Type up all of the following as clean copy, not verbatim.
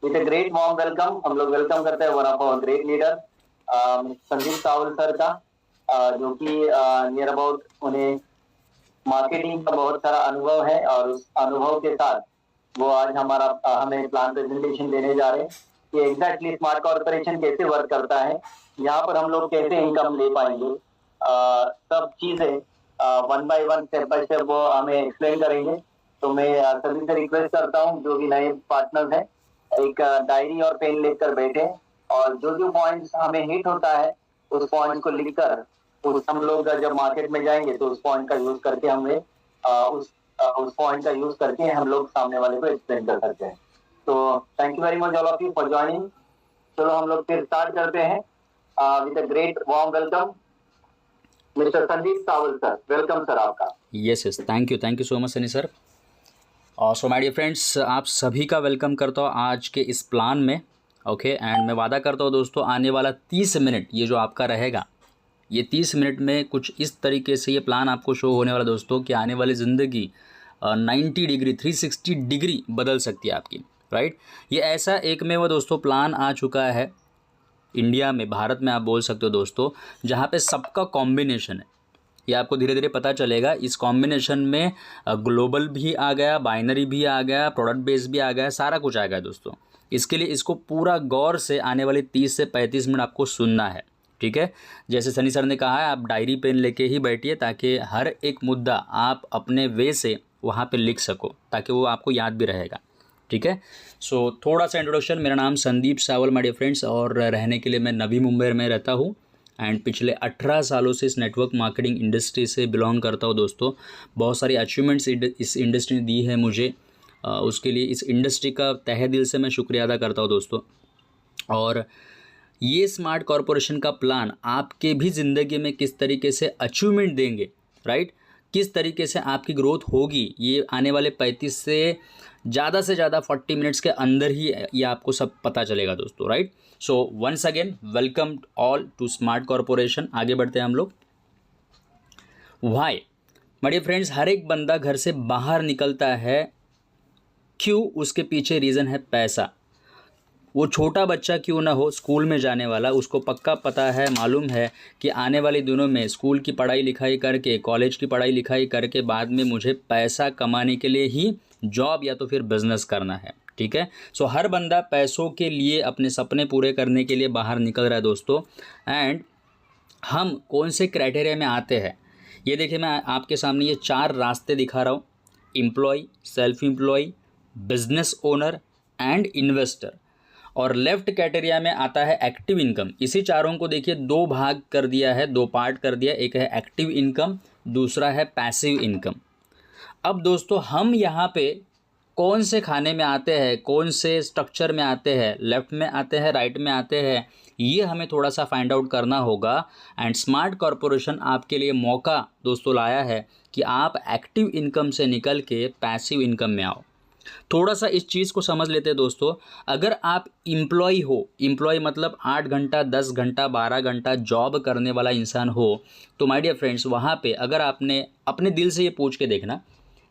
With a great warm welcome हम लोग welcome करते हैं one of our great leader Sandeep Sawal sir का, जो कि नियर अबाउट उन्हें मार्केटिंग का बहुत सारा अनुभव है और उस अनुभव के साथ वो आज हमें प्लान प्रेजेंटेशन देने जा रहे हैं कि एग्जैक्टली स्मार्ट कॉर्पोरेशन कैसे वर्क करता है, यहाँ पर हम लोग कैसे इनकम ले पाएंगे, सब चीजें one by one step by step वो हमें एक्सप्लेन करेंगे। तो मैं सभी से रिक्वेस्ट करता हूँ जो भी नए पार्टनर हैं, एक डायरी और पेन लेकर बैठे और जो जो पॉइंट्स हमें हिट होता है उस पॉइंट को लिखकर उस हम लोग जब मार्केट में जाएंगे तो उस पॉइंट का यूज करके हमें उस पॉइंट का यूज करके हम लोग सामने वाले को एक्सप्लेन कर सकते हैं। तो thank you very much all of you for joining. चलो हम लोग फिर स्टार्ट करते हैं with a great warm welcome mister Sandeep Sawal sir. Welcome sir आपका। Yes yes, thank you so much Sunny sir. और सो माय डियर फ्रेंड्स, आप सभी का वेलकम करता हूँ आज के इस प्लान में। ओके एंड मैं वादा करता हूँ दोस्तों, आने वाला 30 मिनट ये जो आपका रहेगा, ये 30 मिनट में कुछ इस तरीके से ये प्लान आपको शो होने वाला दोस्तों कि आने वाली ज़िंदगी 90 डिग्री 360 डिग्री बदल सकती है आपकी, राइट। ये ऐसा एक में वो दोस्तों प्लान आ चुका है इंडिया में, भारत में आप बोल सकते हो दोस्तों, जहाँ पे सबका कॉम्बिनेशन है। ये आपको धीरे धीरे पता चलेगा। इस कॉम्बिनेशन में ग्लोबल भी आ गया, बाइनरी भी आ गया, प्रोडक्ट बेस भी आ गया, सारा कुछ आ गया दोस्तों। इसके लिए इसको पूरा गौर से आने वाले 30 से 35 मिनट आपको सुनना है, ठीक है। जैसे सनी सर ने कहा है, आप डायरी पेन लेके ही बैठिए ताकि हर एक मुद्दा आप अपने वे से वहाँ पे लिख सको, ताकि वो आपको याद भी रहेगा, ठीक है। सो थोड़ा सा इंट्रोडक्शन, मेरा नाम संदीप सावल माय डियर फ्रेंड्स, और रहने के लिए मैं नवी मुंबई में रहता हूँ एंड पिछले 18 सालों से इस नेटवर्क मार्केटिंग इंडस्ट्री से बिलोंग करता हूँ दोस्तों। बहुत सारी अचीवमेंट्स इस इंडस्ट्री ने दी है मुझे, उसके लिए इस इंडस्ट्री का तहे दिल से मैं शुक्रिया अदा करता हूँ दोस्तों। और ये स्मार्ट कॉरपोरेशन का प्लान आपके भी ज़िंदगी में किस तरीके से अचीवमेंट देंगे, राइट, किस तरीके से आपकी ग्रोथ होगी, ये आने वाले 35 से ज़्यादा 40 मिनट्स के अंदर ही ये आपको सब पता चलेगा दोस्तों, right. So once again welcome all to smart corporation. आगे बढ़ते हैं हम लोग। व्हाई माय डियर फ्रेंड्स, हर एक बंदा घर से बाहर निकलता है, क्यों? उसके पीछे रीज़न है पैसा। वो छोटा बच्चा क्यों ना हो स्कूल में जाने वाला, उसको पक्का पता है, मालूम है कि आने वाले दिनों में स्कूल की पढ़ाई लिखाई करके, कॉलेज की पढ़ाई लिखाई करके बाद में मुझे पैसा कमाने के लिए ही जॉब या तो फिर बिजनेस करना है, ठीक है। सो हर बंदा पैसों के लिए, अपने सपने पूरे करने के लिए बाहर निकल रहा है दोस्तों। एंड हम कौन से क्राइटेरिया में आते हैं, ये देखिए, मैं आपके सामने ये 4 रास्ते दिखा रहा हूँ: employ, self employ, business owner and investor. और लेफ्ट कैटेरिया में आता है एक्टिव इनकम। इसी चारों को देखिए 2 भाग कर दिया है, 2 पार्ट कर दिया। एक है एक्टिव इनकम, दूसरा है पैसिव इनकम। अब दोस्तों हम यहाँ पे कौन से खाने में आते हैं, कौन से स्ट्रक्चर में आते हैं, लेफ्ट में आते हैं, राइट में आते हैं, ये हमें थोड़ा सा फाइंड आउट करना होगा। एंड स्मार्ट कॉरपोरेशन आपके लिए मौका दोस्तों लाया है कि आप एक्टिव इनकम से निकल के पैसिव इनकम में आओ। थोड़ा सा इस चीज़ को समझ लेते हैं दोस्तों। अगर आप इम्प्लॉय हो, इम्प्लॉय मतलब 8 घंटा, 10 घंटा, 12 घंटा जॉब करने वाला इंसान हो, तो माय डियर फ्रेंड्स, वहाँ पे अगर आपने अपने दिल से ये पूछ के देखना,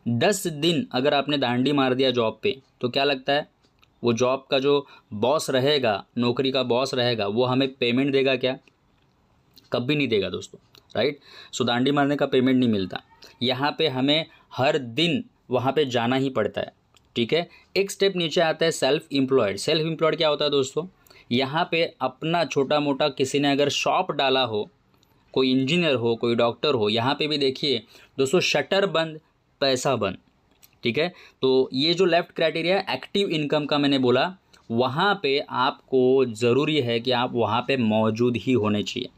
10 दिन अगर आपने दांडी मार दिया जॉब पे, तो क्या लगता है वो जॉब का जो बॉस रहेगा, नौकरी का बॉस रहेगा, वो हमें पेमेंट देगा क्या? कभी नहीं देगा दोस्तों, राइट। सो दांडी मारने का पेमेंट नहीं मिलता। यहाँ पे हमें हर दिन वहाँ पे जाना ही पड़ता है, ठीक है। एक स्टेप नीचे आता है सेल्फ एम्प्लॉयड। सेल्फ एम्प्लॉयड क्या होता है दोस्तों? यहाँ पे अपना छोटा मोटा किसी ने अगर शॉप डाला हो, कोई इंजीनियर हो, कोई डॉक्टर हो, यहाँ पे भी देखिए दोस्तों, शटर बंद, पैसा बंद, ठीक है। तो ये जो लेफ्ट क्राइटेरिया एक्टिव इनकम का मैंने बोला, वहाँ पे आपको ज़रूरी है कि आप वहाँ पे मौजूद ही होने चाहिए,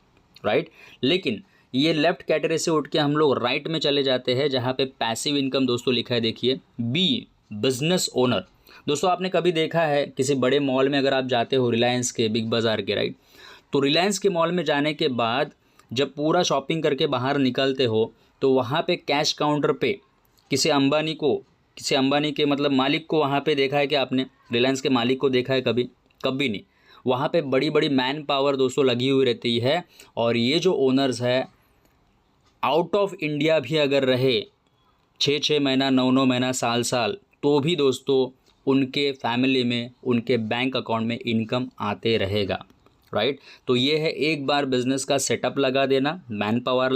राइट। लेकिन ये लेफ्ट कैटेगरी से उठ के हम लोग राइट में चले जाते हैं, जहाँ पे पैसिव इनकम दोस्तों लिखा है, देखिए, बी बिजनेस ओनर। दोस्तों आपने कभी देखा है किसी बड़े मॉल में अगर आप जाते हो, रिलायंस के, बिग बाज़ार के, राइट, तो रिलायंस के मॉल में जाने के बाद जब पूरा शॉपिंग करके बाहर निकलते हो, तो वहाँ पे कैश काउंटर पे किसी अंबानी के मतलब मालिक को वहाँ पे देखा है कि आपने रिलायंस के मालिक को देखा है कभी? कभी नहीं। वहाँ पे बड़ी बड़ी मैन पावर दोस्तों लगी हुई रहती है। और ये जो ओनर्स है, आउट ऑफ इंडिया भी अगर रहे 6-6 महीना, 9-9 महीना, साल तो भी दोस्तों उनके फैमिली में, उनके बैंक अकाउंट में इनकम आते रहेगा, राइट। तो ये है एक बार बिजनेस का सेटअप लगा देना, मैन पावर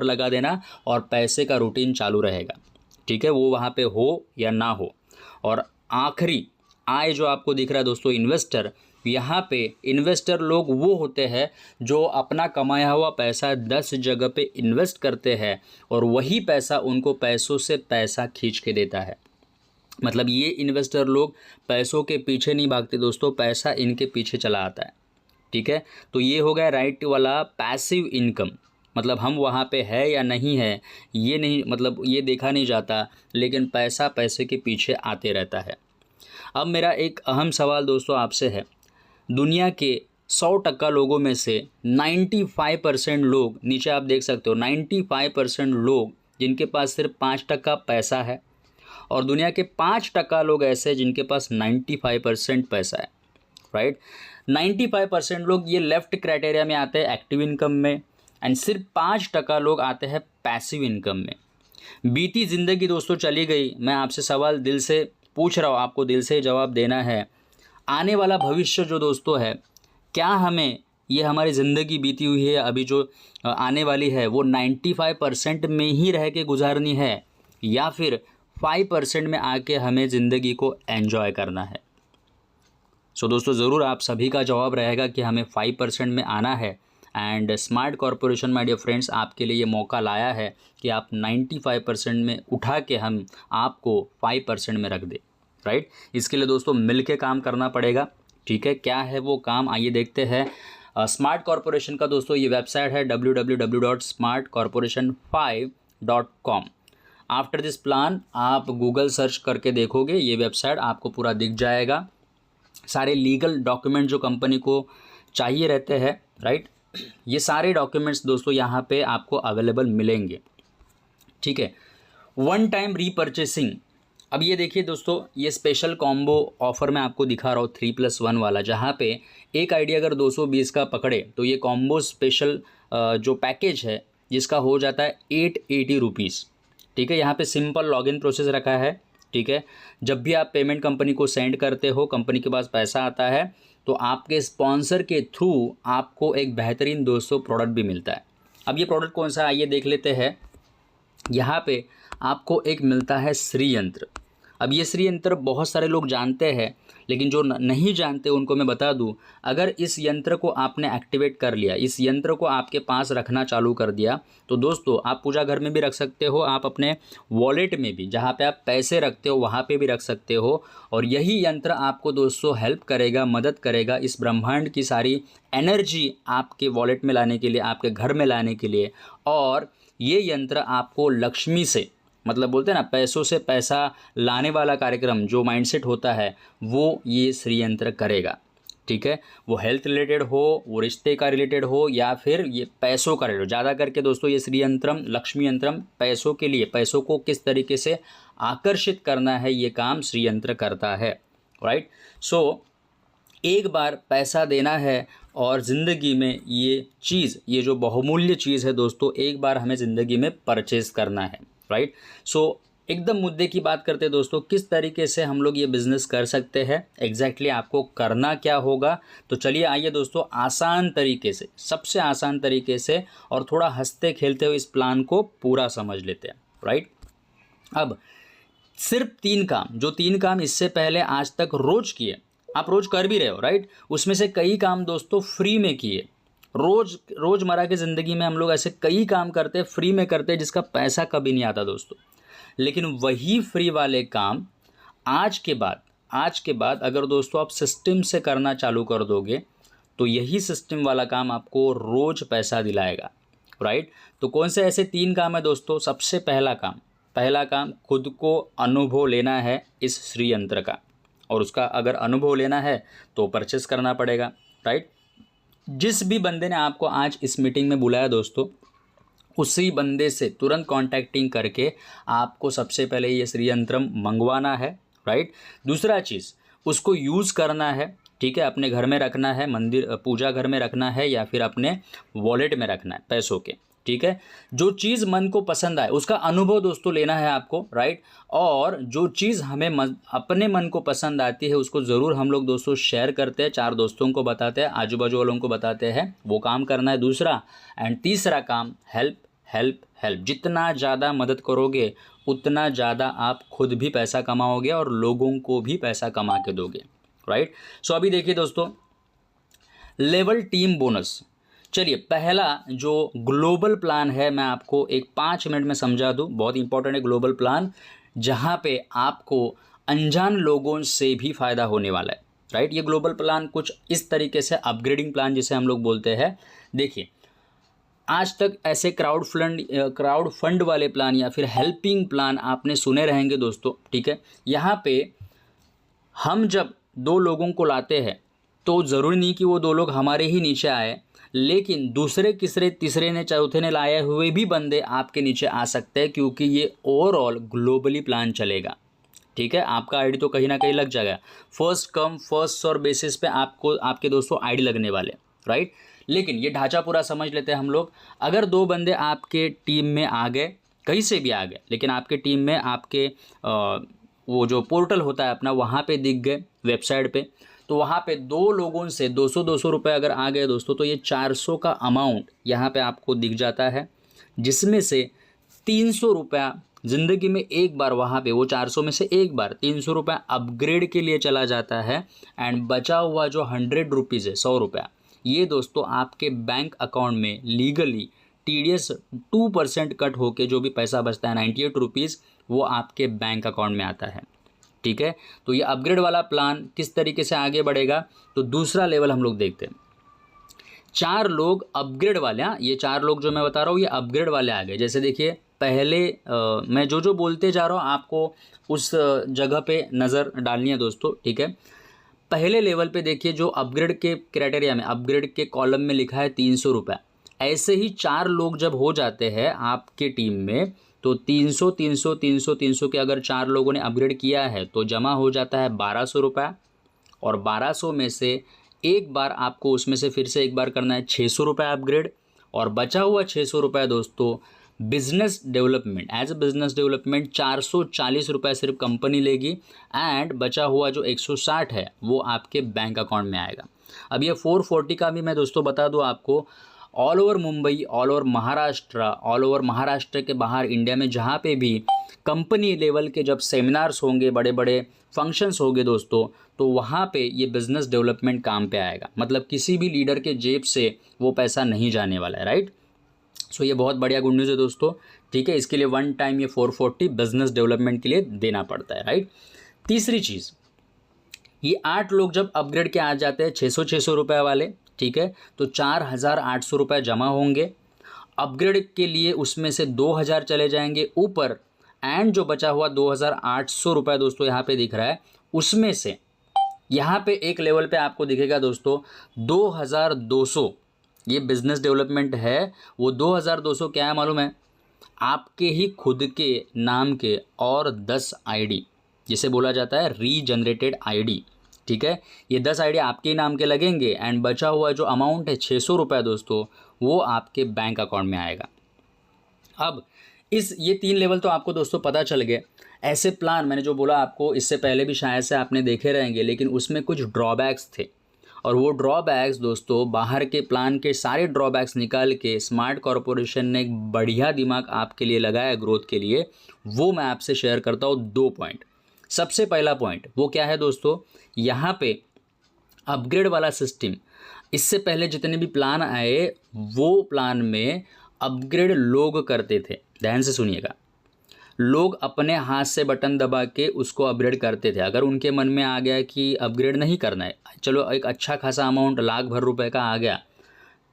लगा देना और पैसे का रूटीन चालू रहेगा, ठीक है, वो वहाँ पे हो या ना हो। और आखिरी आय जो आपको दिख रहा है दोस्तों, इन्वेस्टर, यहाँ पे इन्वेस्टर लोग वो होते हैं जो अपना कमाया हुआ पैसा 10 जगह पे इन्वेस्ट करते हैं और वही पैसा उनको पैसों से पैसा खींच के देता है। मतलब ये इन्वेस्टर लोग पैसों के पीछे नहीं भागते दोस्तों, पैसा इनके पीछे चला आता है, ठीक है। तो ये हो गया राइट वाला पैसिव इनकम। मतलब हम वहाँ पे है या नहीं है ये नहीं, मतलब ये देखा नहीं जाता, लेकिन पैसा पैसे के पीछे आते रहता है। अब मेरा एक अहम सवाल दोस्तों आपसे है, दुनिया के 100% लोगों में से 95% लोग, नीचे आप देख सकते हो 95% लोग जिनके पास सिर्फ 5% पैसा है, और दुनिया के 5% लोग ऐसे हैं जिनके पास 95% पैसा है, राइट। 95% लोग ये लेफ्ट क्राइटेरिया में आते हैं एक्टिव इनकम में, एंड सिर्फ 5% लोग आते हैं पैसिव इनकम में। बीती ज़िंदगी दोस्तों चली गई, मैं आपसे सवाल दिल से पूछ रहा हूँ, आपको दिल से जवाब देना है। आने वाला भविष्य जो दोस्तों है, क्या हमें ये हमारी ज़िंदगी बीती हुई है अभी जो आने वाली है वो 95% में ही रह के गुजारनी है, या फिर 5% में आके हमें ज़िंदगी को एंजॉय करना है? सो दोस्तों ज़रूर आप सभी का जवाब रहेगा कि हमें 5% में आना है। And smart corporation my dear friends आपके लिए ये मौका लाया है कि आप 95% में उठा के हम आपको 5% में रख दे, राइट। इसके लिए दोस्तों मिल के काम करना पड़ेगा, ठीक है। क्या है वो काम, आइए देखते हैं। स्मार्ट कॉरपोरेशन का दोस्तों ये वेबसाइट है www.smartcorporation5.com। आफ्टर दिस प्लान आप गूगल सर्च करके देखोगे, ये वेबसाइट आपको पूरा दिख जाएगा। सारे लीगल डॉक्यूमेंट जो कंपनी को चाहिए रहते हैं, राइट, ये सारे डॉक्यूमेंट्स दोस्तों यहाँ पे आपको अवेलेबल मिलेंगे, ठीक है। वन टाइम रीपर्चेसिंग, अब ये देखिए दोस्तों, ये स्पेशल कॉम्बो ऑफ़र मैं आपको दिखा रहा हूँ 3+1 वाला, जहाँ पे एक आईडी अगर 220 का पकड़े तो ये कॉम्बो स्पेशल जो पैकेज है जिसका हो जाता है 880 रुपीज़, ठीक है। यहाँ पे सिंपल लॉगिन प्रोसेस रखा है, ठीक है। जब भी आप पेमेंट कंपनी को सेंड करते हो, कंपनी के पास पैसा आता है, तो आपके स्पॉन्सर के थ्रू आपको एक बेहतरीन दोस्तों प्रोडक्ट भी मिलता है। अब ये प्रोडक्ट कौन सा है आइए देख लेते हैं। यहाँ पे आपको एक मिलता है श्री यंत्र। अब ये श्री यंत्र बहुत सारे लोग जानते हैं, लेकिन जो नहीं जानते उनको मैं बता दूं, अगर इस यंत्र को आपने एक्टिवेट कर लिया, इस यंत्र को आपके पास रखना चालू कर दिया, तो दोस्तों आप पूजा घर में भी रख सकते हो, आप अपने वॉलेट में भी, जहाँ पे आप पैसे रखते हो वहाँ पे भी रख सकते हो। और यही यंत्र आपको दोस्तों हेल्प करेगा, मदद करेगा इस ब्रह्मांड की सारी एनर्जी आपके वॉलेट में लाने के लिए, आपके घर में लाने के लिए। और ये यंत्र आपको लक्ष्मी से, मतलब बोलते हैं ना पैसों से पैसा लाने वाला कार्यक्रम जो माइंडसेट होता है वो ये श्री यंत्र करेगा, ठीक है। वो हेल्थ रिलेटेड हो, वो रिश्ते का रिलेटेड हो, या फिर ये पैसों का रिलेटेड। ज़्यादा करके दोस्तों ये श्री यंत्रम, लक्ष्मी यंत्रम पैसों के लिए, पैसों को किस तरीके से आकर्षित करना है ये काम श्री यंत्र करता है, राइट। सो एक बार पैसा देना है और ज़िंदगी में ये चीज़, ये जो बहुमूल्य चीज़ है दोस्तों, एक बार हमें ज़िंदगी में परचेज करना है, राइट। सो एकदम मुद्दे की बात करते हैं दोस्तों, किस तरीके से हम लोग ये बिज़नेस कर सकते हैं, एग्जैक्टली आपको करना क्या होगा। तो चलिए आइए दोस्तों आसान तरीके से, सबसे आसान तरीके से और थोड़ा हंसते खेलते हुए इस प्लान को पूरा समझ लेते हैं, राइट। अब सिर्फ 3 काम, जो 3 काम इससे पहले आज तक रोज़ किए, आप रोज़ कर भी रहे हो, राइट, उसमें से कई काम दोस्तों फ्री में किए। रोज़मर्रा की ज़िंदगी में हम लोग ऐसे कई काम करते हैं, फ्री में करते हैं, जिसका पैसा कभी नहीं आता दोस्तों। लेकिन वही फ्री वाले काम आज के बाद अगर दोस्तों आप सिस्टम से करना चालू कर दोगे, तो यही सिस्टम वाला काम आपको रोज़ पैसा दिलाएगा, राइट। तो कौन से ऐसे 3 काम है दोस्तों? सबसे पहला काम खुद को अनुभव लेना है इस श्री यंत्र का, और उसका अगर अनुभव लेना है तो परचेस करना पड़ेगा, राइट। जिस भी बंदे ने आपको आज इस मीटिंग में बुलाया दोस्तों, उसी बंदे से तुरंत कॉन्टैक्टिंग करके आपको सबसे पहले ये श्री यंत्रम मंगवाना है, राइट। दूसरा चीज़, उसको यूज़ करना है, ठीक है, अपने घर में रखना है, मंदिर पूजा घर में रखना है, या फिर अपने वॉलेट में रखना है पैसों के, ठीक है। जो चीज़ मन को पसंद आए उसका अनुभव दोस्तों लेना है आपको, राइट। और जो चीज़ हमें अपने मन को पसंद आती है उसको ज़रूर हम लोग दोस्तों शेयर करते हैं, 4 दोस्तों को बताते हैं, आजू बाजू वालों को बताते हैं, वो काम करना है दूसरा। एंड तीसरा काम हेल्प हेल्प हेल्प। जितना ज़्यादा मदद करोगे उतना ज़्यादा आप खुद भी पैसा कमाओगे और लोगों को भी पैसा कमा के दोगे, राइट। सो अभी देखिए दोस्तों, लेवल टीम बोनस। चलिए, पहला जो ग्लोबल प्लान है मैं आपको एक 5 मिनट में समझा दूं, बहुत इंपॉर्टेंट है ग्लोबल प्लान, जहां पे आपको अनजान लोगों से भी फ़ायदा होने वाला है, राइट। ये ग्लोबल प्लान कुछ इस तरीके से अपग्रेडिंग प्लान जिसे हम लोग बोलते हैं। देखिए, आज तक ऐसे क्राउड फंड वाले प्लान या फिर हेल्पिंग प्लान आपने सुने रहेंगे दोस्तों, ठीक है। यहाँ पे हम जब 2 लोगों को लाते हैं तो ज़रूरी नहीं कि वो 2 लोग हमारे ही नीचे आए, लेकिन दूसरे तीसरे ने चौथे ने लाए हुए भी बंदे आपके नीचे आ सकते हैं, क्योंकि ये ओवरऑल ग्लोबली प्लान चलेगा, ठीक है। आपका आईडी तो कहीं ना कहीं लग जाएगा, first come first serve basis पे आपको आपके दोस्तों आईडी लगने वाले, राइट। लेकिन ये ढांचा पूरा समझ लेते हैं हम लोग। अगर 2 बंदे आपके टीम में आ गए, कहीं से भी आ गए, लेकिन आपके टीम में आपके वो जो पोर्टल होता है अपना वहाँ पे दिख गए वेबसाइट पे, तो वहाँ पे 2 लोगों से 200 रुपये अगर आ गए दोस्तों, तो ये 400 का अमाउंट यहाँ पे आपको दिख जाता है, जिसमें से 300 रुपया ज़िंदगी में एक बार वहाँ पे वो 400 में से एक बार 300 रुपया अपग्रेड के लिए चला जाता है। एंड बचा हुआ जो 100 रुपीज़ है, 100 रुपया, ये दोस्तों आपके बैंक अकाउंट में लीगली TDS 2% कट होके जो भी पैसा बचता है 98 रुपीज़, वो आपके बैंक अकाउंट में आता है, ठीक है। तो ये अपग्रेड वाला प्लान किस तरीके से आगे बढ़ेगा, तो दूसरा लेवल हम लोग देखते हैं। 4 लोग अपग्रेड वाले, ये 4 लोग जो मैं बता रहा हूँ ये अपग्रेड वाले आ गए। जैसे देखिए, पहले मैं जो बोलते जा रहा हूँ आपको उस जगह पे नज़र डालनी है दोस्तों, ठीक है। पहले लेवल पे देखिए, जो अपग्रेड के क्राइटेरिया में, अपग्रेड के कॉलम में लिखा है 300 रुपये। ऐसे ही 4 लोग जब हो जाते हैं आपके टीम में, तो 300 300 300 300 के अगर 4 लोगों ने अपग्रेड किया है तो जमा हो जाता है 1200 रुपये। और 1200 में से एक बार आपको उसमें से फिर से एक बार करना है 600 रुपये अपग्रेड। और बचा हुआ 600 रुपये दोस्तों business development, as a business development 440 रुपये सिर्फ कंपनी लेगी। एंड बचा हुआ जो 160 है वो आपके बैंक अकाउंट में आएगा। अब ये 440 का भी मैं दोस्तों बता दूं आपको, all over Mumbai, all over Maharashtra, all over Maharashtra के बाहर इंडिया में जहाँ पे भी कंपनी लेवल के जब सेमिनार्स होंगे, बड़े बड़े फंक्शंस होंगे दोस्तों, तो वहाँ पे ये बिज़नेस डेवलपमेंट काम पे आएगा। मतलब किसी भी लीडर के जेब से वो पैसा नहीं जाने वाला है, राइट। सो ये बहुत बढ़िया गुड न्यूज़ है दोस्तों, ठीक है। इसके लिए 1 टाइम ये 440 बिजनेस डेवलपमेंट के लिए देना पड़ता है, राइट। तीसरी चीज़, ये 8 लोग जब अपग्रेड के आ जाते हैं 600 रुपये वाले, ठीक है, तो 4800 रुपये जमा होंगे अपग्रेड के लिए, उसमें से 2000 चले जाएंगे ऊपर। एंड जो बचा हुआ 2800 रुपये दोस्तों यहाँ पे दिख रहा है, उसमें से यहाँ पे एक लेवल पे आपको दिखेगा दोस्तों 2200, ये बिजनेस डेवलपमेंट है। वो 2200 क्या है मालूम है, आपके ही खुद के नाम के और 10 आईडी, जिसे बोला जाता है रीजनरेटेड आईडी, ठीक है। ये 10 आईडी आपके ही नाम के लगेंगे। एंड बचा हुआ जो अमाउंट है 600 रुपये दोस्तों, वो आपके बैंक अकाउंट में आएगा। अब ये 3 लेवल तो आपको दोस्तों पता चल गए। ऐसे प्लान मैंने जो बोला आपको, इससे पहले भी शायद से आपने देखे रहेंगे, लेकिन उसमें कुछ ड्रॉबैक्स थे। और वो ड्रॉबैक्स दोस्तों, बाहर के प्लान के सारे ड्रॉबैक्स निकाल के स्मार्ट कॉरपोरेशन ने एक बढ़िया दिमाग आपके लिए लगाया ग्रोथ के लिए। वो मैं आपसे शेयर करता हूँ 2 पॉइंट। सबसे पहला पॉइंट वो क्या है दोस्तों, यहाँ पे अपग्रेड वाला सिस्टम, इससे पहले जितने भी प्लान आए वो प्लान में अपग्रेड लोग करते थे। ध्यान से सुनिएगा, लोग अपने हाथ से बटन दबा के उसको अपग्रेड करते थे। अगर उनके मन में आ गया कि अपग्रेड नहीं करना है, चलो एक अच्छा खासा अमाउंट लाख भर रुपए का आ गया,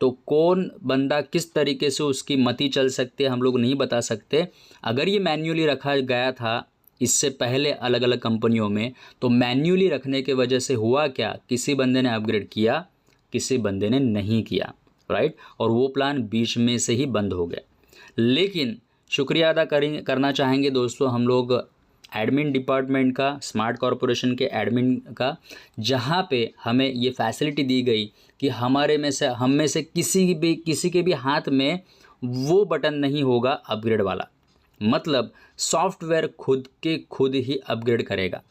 तो कौन बंदा किस तरीके से उसकी मति चल सकती है हम लोग नहीं बता सकते। अगर ये मैन्युअली रखा गया था इससे पहले अलग अलग कंपनियों में, तो मैन्युअली रखने के वजह से हुआ क्या, किसी बंदे ने अपग्रेड किया, किसी बंदे ने नहीं किया, राइट। और वो प्लान बीच में से ही बंद हो गया। लेकिन शुक्रिया अदा करना चाहेंगे दोस्तों हम लोग एडमिन डिपार्टमेंट का, स्मार्ट कॉरपोरेशन के एडमिन का, जहाँ पे हमें ये फैसिलिटी दी गई कि हम में से किसी के भी हाथ में वो बटन नहीं होगा अपग्रेड वाला, मतलब सॉफ्टवेयर खुद के खुद ही अपग्रेड करेगा,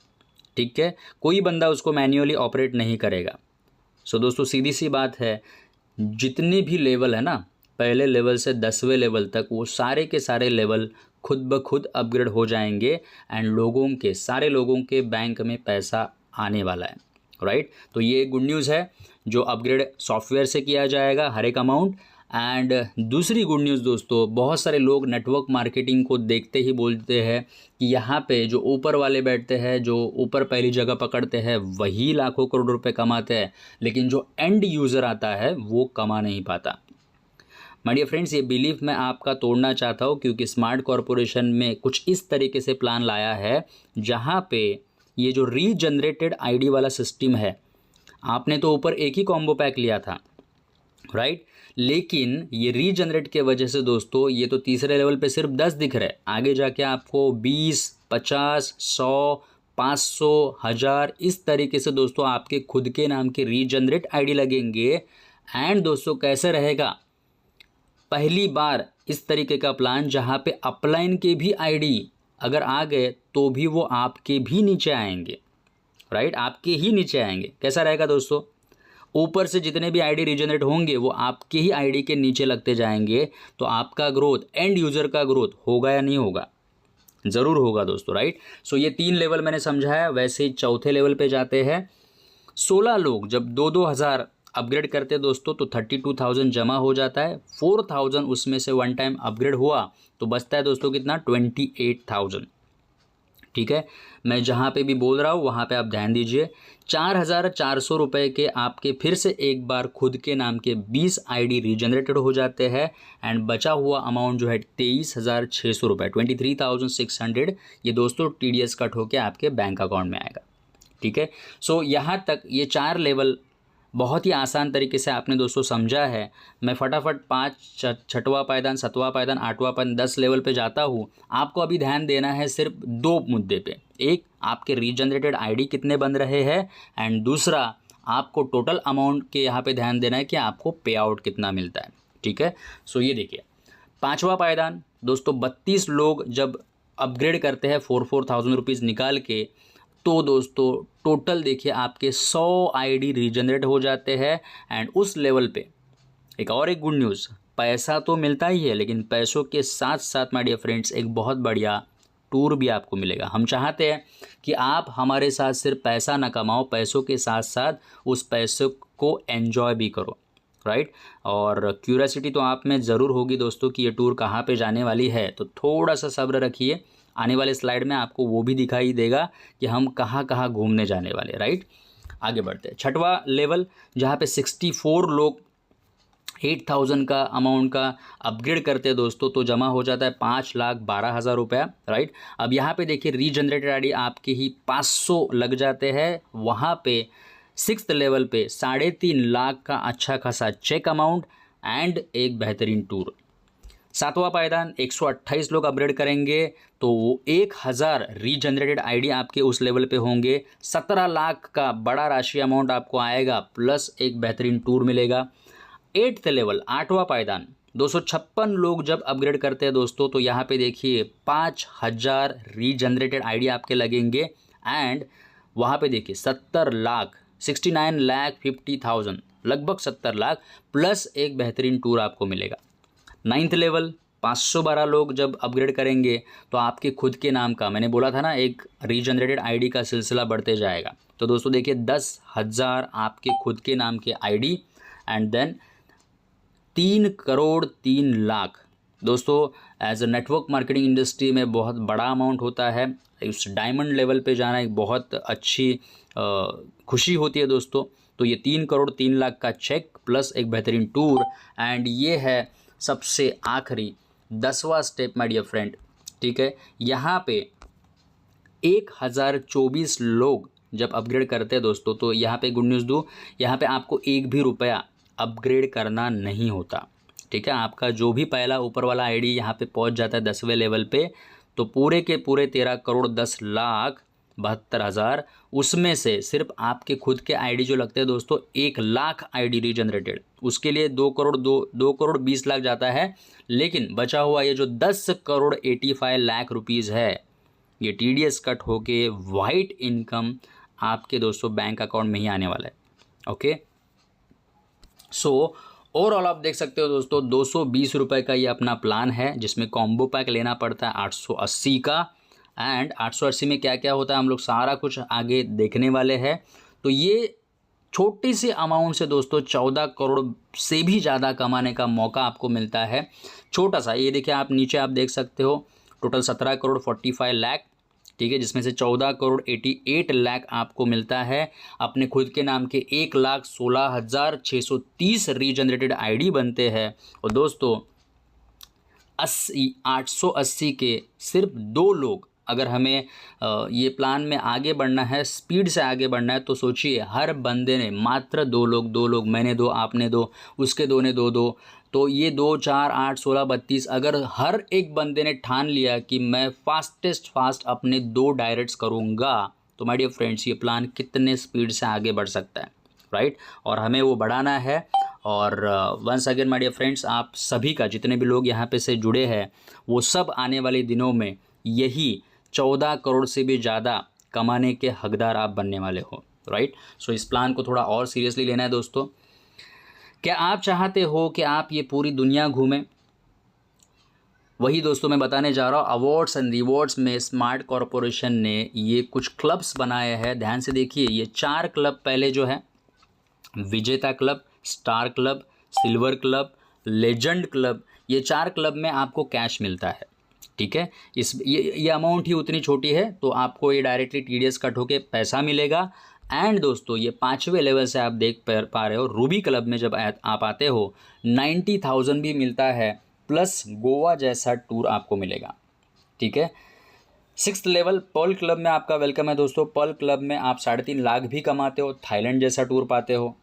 ठीक है, कोई बंदा उसको मैन्युअली ऑपरेट नहीं करेगा। सो दोस्तों सीधी सी बात है, जितने भी लेवल है ना, पहले लेवल से 10वें लेवल तक, वो सारे के सारे लेवल खुद ब खुद अपग्रेड हो जाएंगे एंड लोगों के, सारे लोगों के बैंक में पैसा आने वाला है, राइट। तो ये गुड न्यूज़ है जो अपग्रेड सॉफ्टवेयर से किया जाएगा हर एक अमाउंट। एंड दूसरी गुड न्यूज़ दोस्तों, बहुत सारे लोग नेटवर्क मार्केटिंग को देखते ही बोलते हैं कि यहाँ पे जो ऊपर वाले बैठते हैं, जो ऊपर पहली जगह पकड़ते हैं, वही लाखों करोड़ रुपए कमाते हैं, लेकिन जो एंड यूज़र आता है वो कमा नहीं पाता। माय डियर फ्रेंड्स, ये बिलीफ मैं आपका तोड़ना चाहता हूँ, क्योंकि स्मार्ट कॉरपोरेशन में कुछ इस तरीके से प्लान लाया है जहाँ पे ये जो रीजनरेटेड आईडी वाला सिस्टम है, आपने तो ऊपर एक ही कॉम्बो पैक लिया था, राइट, लेकिन ये रीजनरेट के वजह से दोस्तों ये तो तीसरे लेवल पे सिर्फ 10 दिख रहे हैं, आगे जाके आपको 20, 50, 100, 500, 1000 इस तरीके से दोस्तों आपके खुद के नाम के रीजनरेट आईडी लगेंगे। एंड दोस्तों कैसे रहेगा, पहली बार इस तरीके का प्लान जहाँ पे अपलाइन के भी आईडी अगर आ गए तो भी वो आपके भी नीचे आएंगे, राइट, आपके ही नीचे आएंगे। कैसा रहेगा दोस्तों, ऊपर से जितने भी आईडी रीजनरेट होंगे वो आपके ही आईडी के नीचे लगते जाएंगे, तो आपका ग्रोथ, एंड यूज़र का ग्रोथ होगा या नहीं होगा, ज़रूर होगा दोस्तों, राइट। सो ये 3 लेवल मैंने समझाया। वैसे ही चौथे लेवल पे जाते हैं। 16 लोग जब 2-2 हज़ार अपग्रेड करते हैं दोस्तों तो 32,000 जमा हो जाता है। 4,000 उसमें से वन टाइम अपग्रेड हुआ तो बचता है दोस्तों कितना, 28,000, ठीक है। मैं जहाँ पे भी बोल रहा हूँ वहाँ पे आप ध्यान दीजिए। 4,400 रुपये के आपके फिर से एक बार खुद के नाम के 20 आईडी रीजनरेटेड हो जाते हैं एंड बचा हुआ अमाउंट जो है 23,600 रुपये, 23,600, ये दोस्तों TDS कट होके आपके बैंक अकाउंट में आएगा, ठीक है। सो यहाँ तक ये 4 लेवल बहुत ही आसान तरीके से आपने दोस्तों समझा है। मैं फटाफट 5, 6वां पायदान, 7वां पायदान, 8वां पायदान, 10 लेवल पे जाता हूँ। आपको अभी ध्यान देना है सिर्फ 2 मुद्दे पे, एक आपके रीजनरेटेड आईडी कितने बन रहे हैं एंड दूसरा आपको टोटल अमाउंट के यहाँ पे ध्यान देना है कि आपको पे आउट कितना मिलता है, ठीक है। सो ये देखिए 5वां पायदान दोस्तों, 32 लोग जब अपग्रेड करते हैं 4,000 रुपीज़ निकाल के, तो दोस्तों टोटल देखिए आपके 100 आईडी रीजनरेट हो जाते हैं। एंड उस लेवल पे एक गुड न्यूज़, पैसा तो मिलता ही है, लेकिन पैसों के साथ साथ माय डियर फ्रेंड्स एक बहुत बढ़िया टूर भी आपको मिलेगा। हम चाहते हैं कि आप हमारे साथ सिर्फ पैसा ना कमाओ, पैसों के साथ साथ उस पैसों को एंजॉय भी करो, राइट। और क्यूरियोसिटी तो आप में ज़रूर होगी दोस्तों कि ये टूर कहाँ पे जाने वाली है, तो थोड़ा सा सब्र रखिए, आने वाले स्लाइड में आपको वो भी दिखाई देगा कि हम कहाँ कहाँ घूमने जाने वाले, राइट। आगे बढ़ते हैं। 6वां लेवल जहाँ पे 64 लोग 8,000 का अमाउंट का अपग्रेड करते हैं दोस्तों, तो जमा हो जाता है 5,12,000 रुपया, राइट। अब यहाँ पे देखिए रीजनरेटेड आईडी आपके ही 500 लग जाते हैं। वहाँ पे 6th लेवल पे 3.5 लाख का अच्छा खासा चेक अमाउंट एंड एक बेहतरीन टूर। 7वां पायदान 128 लोग अपग्रेड करेंगे तो 1,000 रीजनरेटेड आईडी आपके उस लेवल पे होंगे। 17 लाख का बड़ा राशि अमाउंट आपको आएगा, प्लस एक बेहतरीन टूर मिलेगा। 8th लेवल 8वां पायदान 256 लोग जब अपग्रेड करते हैं दोस्तों, तो यहाँ पे देखिए 5,000 रीजनरेटेड आईडी आपके लगेंगे एंड वहाँ पे देखिए 70 लाख 69,50,000 लगभग 70 लाख प्लस एक बेहतरीन टूर आपको मिलेगा। 9th लेवल 512 लोग जब अपग्रेड करेंगे तो आपके खुद के नाम का, मैंने बोला था ना, एक रीजनरेटेड आईडी का सिलसिला बढ़ते जाएगा। तो दोस्तों देखिए 10,000 आपके खुद के नाम के आईडी एंड देन 3,03,00,000 दोस्तों as a network marketing industry में बहुत बड़ा अमाउंट होता है। इस डायमंड लेवल पे जाना एक बहुत अच्छी खुशी होती है दोस्तों। तो ये 3,03,00,000 का चेक प्लस एक बेहतरीन टूर एंड ये है सबसे आखिरी 10वां स्टेप माय डियर फ्रेंड, ठीक है। यहाँ पे 1,024 लोग जब अपग्रेड करते हैं दोस्तों, तो यहाँ पे गुड न्यूज़ दूँ, यहाँ पे आपको एक भी रुपया अपग्रेड करना नहीं होता, ठीक है। आपका जो भी पहला ऊपर वाला आईडी यहाँ पे पहुँच जाता है 10वें लेवल पे, तो पूरे के पूरे 13,10,00,000 72,000, उसमें से सिर्फ आपके खुद के आईडी जो लगते हैं दोस्तों 1,00,000 आईडी रीजनरेटेड, उसके लिए 2 करोड़ 20 लाख जाता है। लेकिन बचा हुआ ये जो 10,85,00,000 रुपीज़ है, ये TDS कट होके वाइट इनकम आपके दोस्तों बैंक अकाउंट में ही आने वाला है। ओके, सो ओवरऑल आप देख सकते हो दोस्तों 220 रुपये का ये अपना प्लान है, जिसमें कॉम्बो पैक लेना पड़ता है 880 का। एंड 880 में क्या क्या होता है हम लोग सारा कुछ आगे देखने वाले हैं। तो ये छोटी सी अमाउंट से दोस्तों 14 करोड़ से भी ज़्यादा कमाने का मौका आपको मिलता है। छोटा सा ये देखिए, आप नीचे आप देख सकते हो टोटल 17 करोड़ 45 लाख, ठीक है, जिसमें से 14 करोड़ 88 लाख आपको मिलता है अपने खुद के नाम के 1,16,630 रीजनरेटेड आईडी बनते हैं। और दोस्तों 880 के सिर्फ 2 लोग, अगर हमें ये प्लान में आगे बढ़ना है, स्पीड से आगे बढ़ना है, तो सोचिए हर बंदे ने मात्र 2 लोग, मैंने 2, आपने 2, उसके 2 ने 2, तो ये 2, 4, 8, 16, 32, अगर हर एक बंदे ने ठान लिया कि मैं फास्ट अपने 2 डायरेक्ट्स करूँगा, तो माय डियर फ्रेंड्स ये प्लान कितने स्पीड से आगे बढ़ सकता है, राइट। और हमें वो बढ़ाना है। और once again my dear friends, आप सभी का जितने भी लोग यहाँ पे से जुड़े हैं, वो सब आने वाले दिनों में यही 14 करोड़ से भी ज़्यादा कमाने के हकदार आप बनने वाले हो, राइट। सो इस प्लान को थोड़ा और सीरियसली लेना है दोस्तों। क्या आप चाहते हो कि आप ये पूरी दुनिया घूमें? वही दोस्तों मैं बताने जा रहा हूँ। अवार्ड्स एंड रिवॉर्ड्स में स्मार्ट कॉरपोरेशन ने ये कुछ क्लब्स बनाए हैं, ध्यान से देखिए। ये 4 क्लब पहले जो है, विजेता club, star club, silver club, legend club, ये 4 क्लब में आपको कैश मिलता है, ठीक है। ये अमाउंट ही उतनी छोटी है, तो आपको ये डायरेक्टली TDS कट होके पैसा मिलेगा। एंड दोस्तों ये 5वें लेवल से आप देख पा रहे हो, रूबी क्लब में जब आप आते हो 90,000 भी मिलता है, प्लस गोवा जैसा टूर आपको मिलेगा, ठीक है। 6th लेवल पर्ल क्लब में आपका वेलकम है दोस्तों। पर्ल क्लब में आप 3.5 लाख भी कमाते हो, थाईलैंड जैसा टूर पाते हो।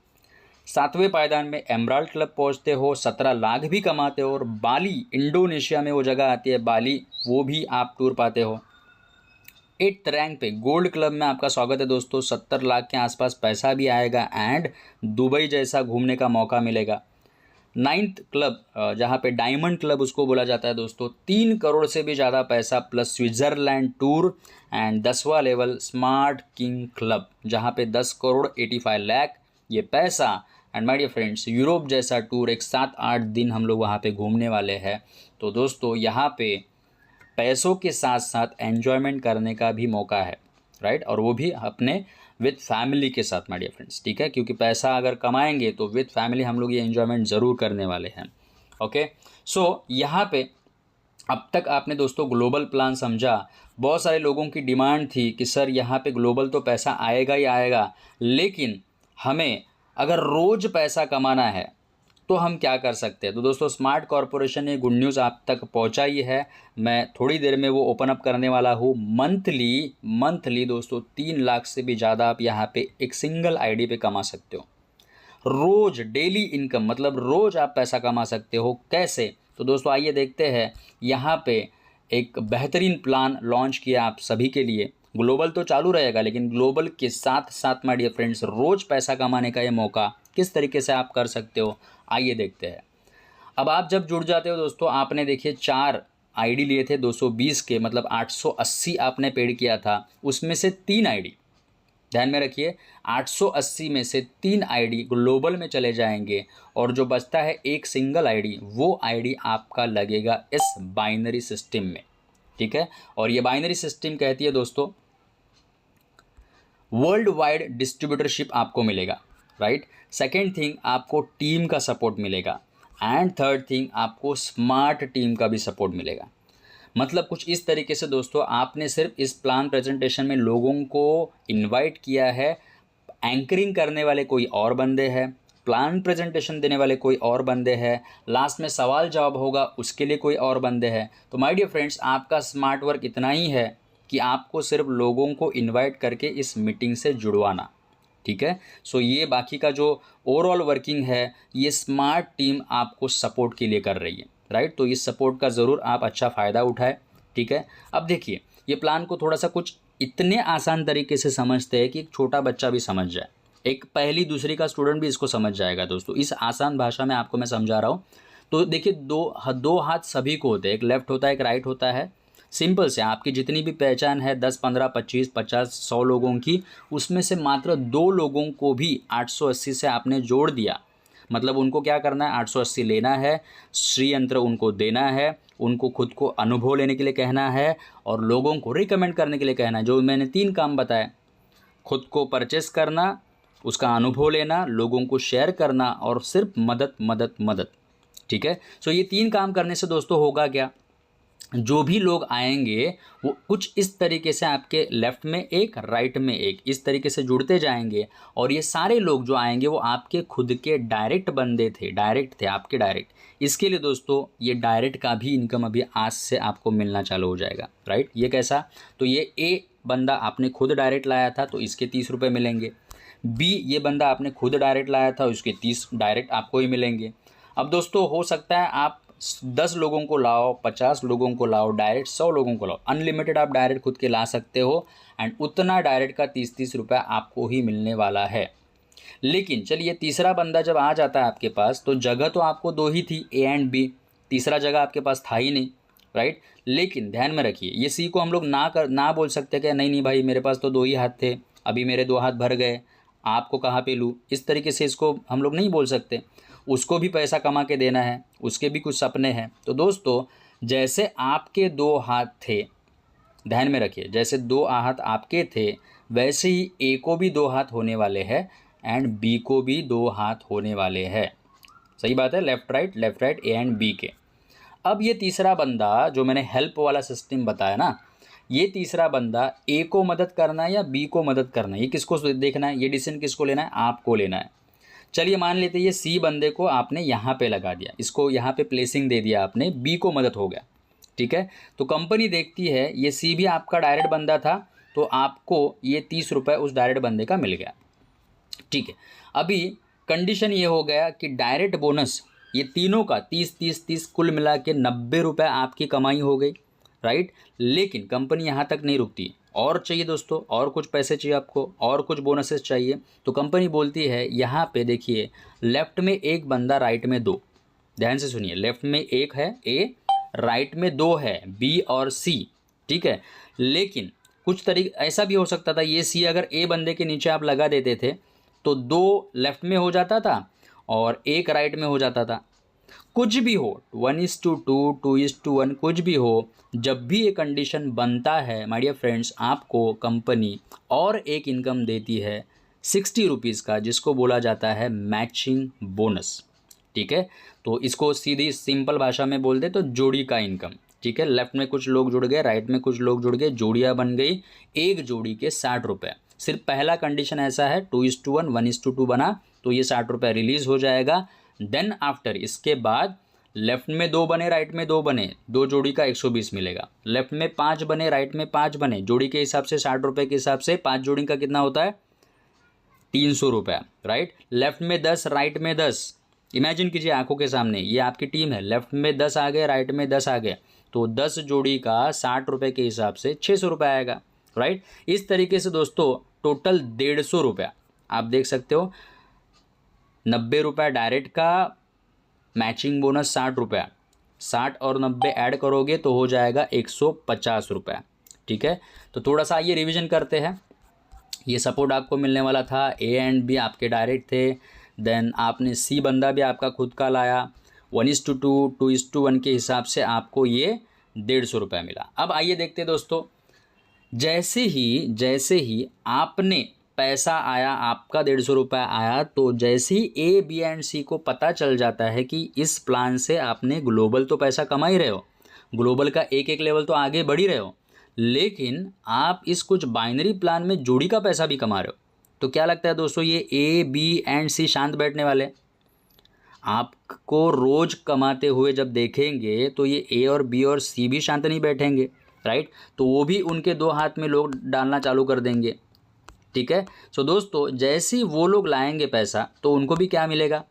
7वें पायदान में एमराल्ड क्लब पहुंचते हो, 17 लाख भी कमाते हो। और बाली, इंडोनेशिया में वो जगह आती है बाली, वो भी आप टूर पाते हो। 8th रैंक पे गोल्ड क्लब में आपका स्वागत है दोस्तों, 70 लाख के आसपास पैसा भी आएगा एंड दुबई जैसा घूमने का मौका मिलेगा। 9th क्लब जहाँ पे डायमंड क्लब उसको बोला जाता है दोस्तों, 3 करोड़ से भी ज़्यादा पैसा प्लस स्विट्ज़रलैंड टूर। एंड 10वां लेवल स्मार्ट किंग क्लब, जहाँ पे 10 करोड़ 85 लाख ये पैसा। And my dear friends Europe जैसा टूर एक 7-8 दिन हम लोग वहाँ पे घूमने वाले हैं। तो दोस्तों यहाँ पे पैसों के साथ साथ एन्जॉयमेंट करने का भी मौका है, राइट। और वो भी अपने विद फैमिली के साथ माय डियर फ्रेंड्स, ठीक है, क्योंकि पैसा अगर कमाएंगे तो विद फैमिली हम लोग ये एन्जॉयमेंट ज़रूर करने वाले हैं। ओके, सो यहाँ पे अब तक आपने दोस्तों ग्लोबल प्लान समझा। बहुत सारे लोगों की डिमांड थी कि सर यहाँ पे ग्लोबल तो पैसा आएगा ही आएगा, लेकिन हमें अगर रोज़ पैसा कमाना है तो हम क्या कर सकते हैं। तो दोस्तों स्मार्ट कॉरपोरेशन ने गुड न्यूज़ आप तक पहुंचाई है। मैं थोड़ी देर में वो ओपन अप करने वाला हूँ। मंथली दोस्तों 3 लाख से भी ज़्यादा आप यहाँ पे एक सिंगल आईडी पे कमा सकते हो। रोज़ डेली इनकम, मतलब रोज़ आप पैसा कमा सकते हो। कैसे? तो दोस्तों आइए देखते हैं। यहाँ पे एक बेहतरीन प्लान लॉन्च किया आप सभी के लिए। ग्लोबल तो चालू रहेगा, लेकिन ग्लोबल के साथ साथ माय डियर फ्रेंड्स रोज़ पैसा कमाने का ये मौका किस तरीके से आप कर सकते हो, आइए देखते हैं। अब आप जब जुड़ जाते हो दोस्तों, आपने देखिए 4 आईडी लिए थे 220 के, मतलब 880 आपने पेड किया था, उसमें से 3 आईडी, ध्यान में रखिए, 880 में से 3 आईडी ग्लोबल में चले जाएंगे और जो बचता है एक सिंगल आईडी, वो आईडी आपका लगेगा इस बाइनरी सिस्टम में, ठीक है। और ये बाइनरी सिस्टम कहती है दोस्तों वर्ल्ड वाइड डिस्ट्रीब्यूटरशिप आपको मिलेगा, राइट। सेकेंड थिंग, आपको टीम का सपोर्ट मिलेगा। एंड थर्ड थिंग, आपको स्मार्ट टीम का भी सपोर्ट मिलेगा। मतलब कुछ इस तरीके से दोस्तों, आपने सिर्फ इस प्लान प्रेजेंटेशन में लोगों को इनवाइट किया है, एंकरिंग करने वाले कोई और बंदे हैं, प्लान प्रेजेंटेशन देने वाले कोई और बंदे हैं, लास्ट में सवाल जवाब होगा उसके लिए कोई और बंदे हैं। तो माय डियर फ्रेंड्स, आपका स्मार्ट वर्क इतना ही है कि आपको सिर्फ लोगों को इनवाइट करके इस मीटिंग से जुड़वाना, ठीक है। सो ये बाकी का जो ओवरऑल वर्किंग है, ये स्मार्ट टीम आपको सपोर्ट के लिए कर रही है, राइट। तो इस सपोर्ट का ज़रूर आप अच्छा फ़ायदा उठाएं, ठीक है। अब देखिए, ये प्लान को थोड़ा सा कुछ इतने आसान तरीके से समझते हैं कि एक छोटा बच्चा भी समझ जाए, एक पहली दूसरी का स्टूडेंट भी इसको समझ जाएगा दोस्तों। इस आसान भाषा में आपको मैं समझा रहा हूँ। तो देखिए, दो हाथ सभी को होते हैं, एक लेफ्ट होता है, एक राइट होता है। सिंपल से आपकी जितनी भी पहचान है 10, 15, 25, 50, 100 लोगों की, उसमें से मात्र 2 लोगों को भी 880 से आपने जोड़ दिया। मतलब उनको क्या करना है, 880 लेना है, श्री यंत्र उनको देना है, उनको खुद को अनुभव लेने के लिए कहना है और लोगों को रिकमेंड करने के लिए कहना है। जो मैंने 3 काम बताए, खुद को परचेस करना, उसका अनुभव लेना, लोगों को शेयर करना और सिर्फ मदद मदद मदद। ठीक है। सो ये 3 काम करने से दोस्तों होगा क्या, जो भी लोग आएंगे वो कुछ इस तरीके से आपके लेफ्ट में एक, राइट में एक, इस तरीके से जुड़ते जाएंगे। और ये सारे लोग जो आएंगे वो आपके खुद के डायरेक्ट बंदे थे, डायरेक्ट थे आपके डायरेक्ट। इसके लिए दोस्तों ये डायरेक्ट का भी इनकम अभी आज से आपको मिलना चालू हो जाएगा, राइट। ये कैसा, तो ये ए बंदा आपने खुद डायरेक्ट लाया था तो इसके 30 रुपये मिलेंगे। बी, ये बंदा आपने खुद डायरेक्ट लाया था, उसके 30 डायरेक्ट आपको ही मिलेंगे। अब दोस्तों हो सकता है आप 10 लोगों को लाओ, 50 लोगों को लाओ, डायरेक्ट 100 लोगों को लाओ, अनलिमिटेड आप डायरेक्ट खुद के ला सकते हो। एंड उतना डायरेक्ट का 30-30 रुपये आपको ही मिलने वाला है। लेकिन चलिए, तीसरा बंदा जब आ जाता है आपके पास, तो जगह तो आपको 2 ही थी, ए एंड बी, तीसरा जगह आपके पास था ही नहीं, राइट। लेकिन ध्यान में रखिए, ये सी को हम लोग ना बोल सकते कि नहीं भाई मेरे पास तो 2 ही हाथ थे, अभी मेरे 2 हाथ भर गए, आपको कहाँ पे लूँ, इस तरीके से इसको हम लोग नहीं बोल सकते। उसको भी पैसा कमा के देना है, उसके भी कुछ सपने हैं। तो दोस्तों जैसे आपके 2 हाथ थे, ध्यान में रखिए, जैसे 2 हाथ आपके थे वैसे ही ए को भी 2 हाथ होने वाले हैं एंड बी को भी 2 हाथ होने वाले हैं। सही बात है, left right A and B के। अब ये तीसरा बंदा जो मैंने हेल्प वाला सिस्टम बताया ना, ये तीसरा बंदा ए को मदद करना है या बी को मदद करना है, ये किसको देखना है, ये डिसीजन किसको लेना है, आपको लेना है। चलिए मान लेते हैं ये सी बंदे को आपने यहाँ पे लगा दिया, इसको यहाँ पे प्लेसिंग दे दिया आपने, बी को मदद हो गया। ठीक है। तो कंपनी देखती है ये सी भी आपका डायरेक्ट बंदा था, तो आपको ये 30 रुपये उस डायरेक्ट बंदे का मिल गया। ठीक है। अभी कंडीशन ये हो गया कि डायरेक्ट बोनस ये तीनों का 30-30-30 कुल मिला के 90 रुपये आपकी कमाई हो गई, राइट। लेकिन कंपनी यहाँ तक नहीं रुकती, और चाहिए दोस्तों, और कुछ पैसे चाहिए आपको, और कुछ बोनसेस चाहिए। तो कंपनी बोलती है यहाँ पे देखिए, लेफ्ट में एक बंदा, राइट में 2। ध्यान से सुनिए, लेफ्ट में एक है ए, राइट में 2 है बी और सी। ठीक है। लेकिन कुछ तरीके ऐसा भी हो सकता था, ये सी अगर ए बंदे के नीचे आप लगा देते थे तो 2 लेफ्ट में हो जाता था और 1 राइट में हो जाता था। कुछ भी हो, 1:2, 2:1, कुछ भी हो, जब भी ये कंडीशन बनता है माय डियर फ्रेंड्स, आपको कंपनी और एक इनकम देती है 60 रुपीज़ का, जिसको बोला जाता है मैचिंग बोनस। ठीक है। तो इसको सीधी सिंपल भाषा में बोल दे तो जोड़ी का इनकम। ठीक है। लेफ्ट में कुछ लोग जुड़ गए, राइट में कुछ लोग जुड़ गए, जोड़ियाँ बन गई, एक जोड़ी के 60 रुपये। सिर्फ पहला कंडीशन ऐसा है 2:1, 1:2 बना तो ये 60 रुपये रिलीज़ हो जाएगा। देन आफ्टर, इसके बाद लेफ्ट में 2 बने, राइट में 2 बने, 2 जोड़ी का 120 मिलेगा। लेफ्ट में 5 बने, राइट में 5 बने, जोड़ी के हिसाब से 60 रुपये के हिसाब से 5 जोड़ी का कितना होता है, 300 रुपये, राइट। लेफ्ट में 10, राइट में 10, इमेजिन कीजिए आंखों के सामने ये आपकी टीम है, लेफ्ट में 10 आ गए, राइट में 10 आ गए, तो 10 जोड़ी का 60 रुपये के हिसाब से 600 रुपये आएगा, राइट। इस तरीके से दोस्तों टोटल 150 रुपया आप देख सकते हो। 90 रुपये डायरेक्ट का, मैचिंग बोनस 60 रुपया, 60 और 90 ऐड करोगे तो हो जाएगा 150 रुपये। ठीक है। तो थोड़ा सा ये रिवीजन करते हैं। ये सपोर्ट आपको मिलने वाला था, ए एंड बी आपके डायरेक्ट थे, देन आपने सी बंदा भी आपका खुद का लाया, 1:2, 2:1 के हिसाब से आपको ये 150 रुपये मिला। अब आइए देखते हैं दोस्तों, जैसे ही आपने पैसा आया, आपका 150 रुपये आया, तो जैसे ही ए बी एंड सी को पता चल जाता है कि इस प्लान से आपने ग्लोबल तो पैसा कमा ही रहे हो, ग्लोबल का एक एक लेवल तो आगे बढ़ ही रहे हो, लेकिन आप इस कुछ बाइनरी प्लान में जोड़ी का पैसा भी कमा रहे हो। तो क्या लगता है दोस्तों, ये ए बी एंड सी शांत बैठने वाले? आपको रोज़ कमाते हुए जब देखेंगे तो ये ए और बी और सी भी शांत नहीं बैठेंगे, राइट। तो वो भी उनके 2 हाथ में लोग डालना चालू कर देंगे। ठीक है। सो दोस्तों जैसे ही वो लोग लाएंगे पैसा तो उनको भी क्या मिलेगा,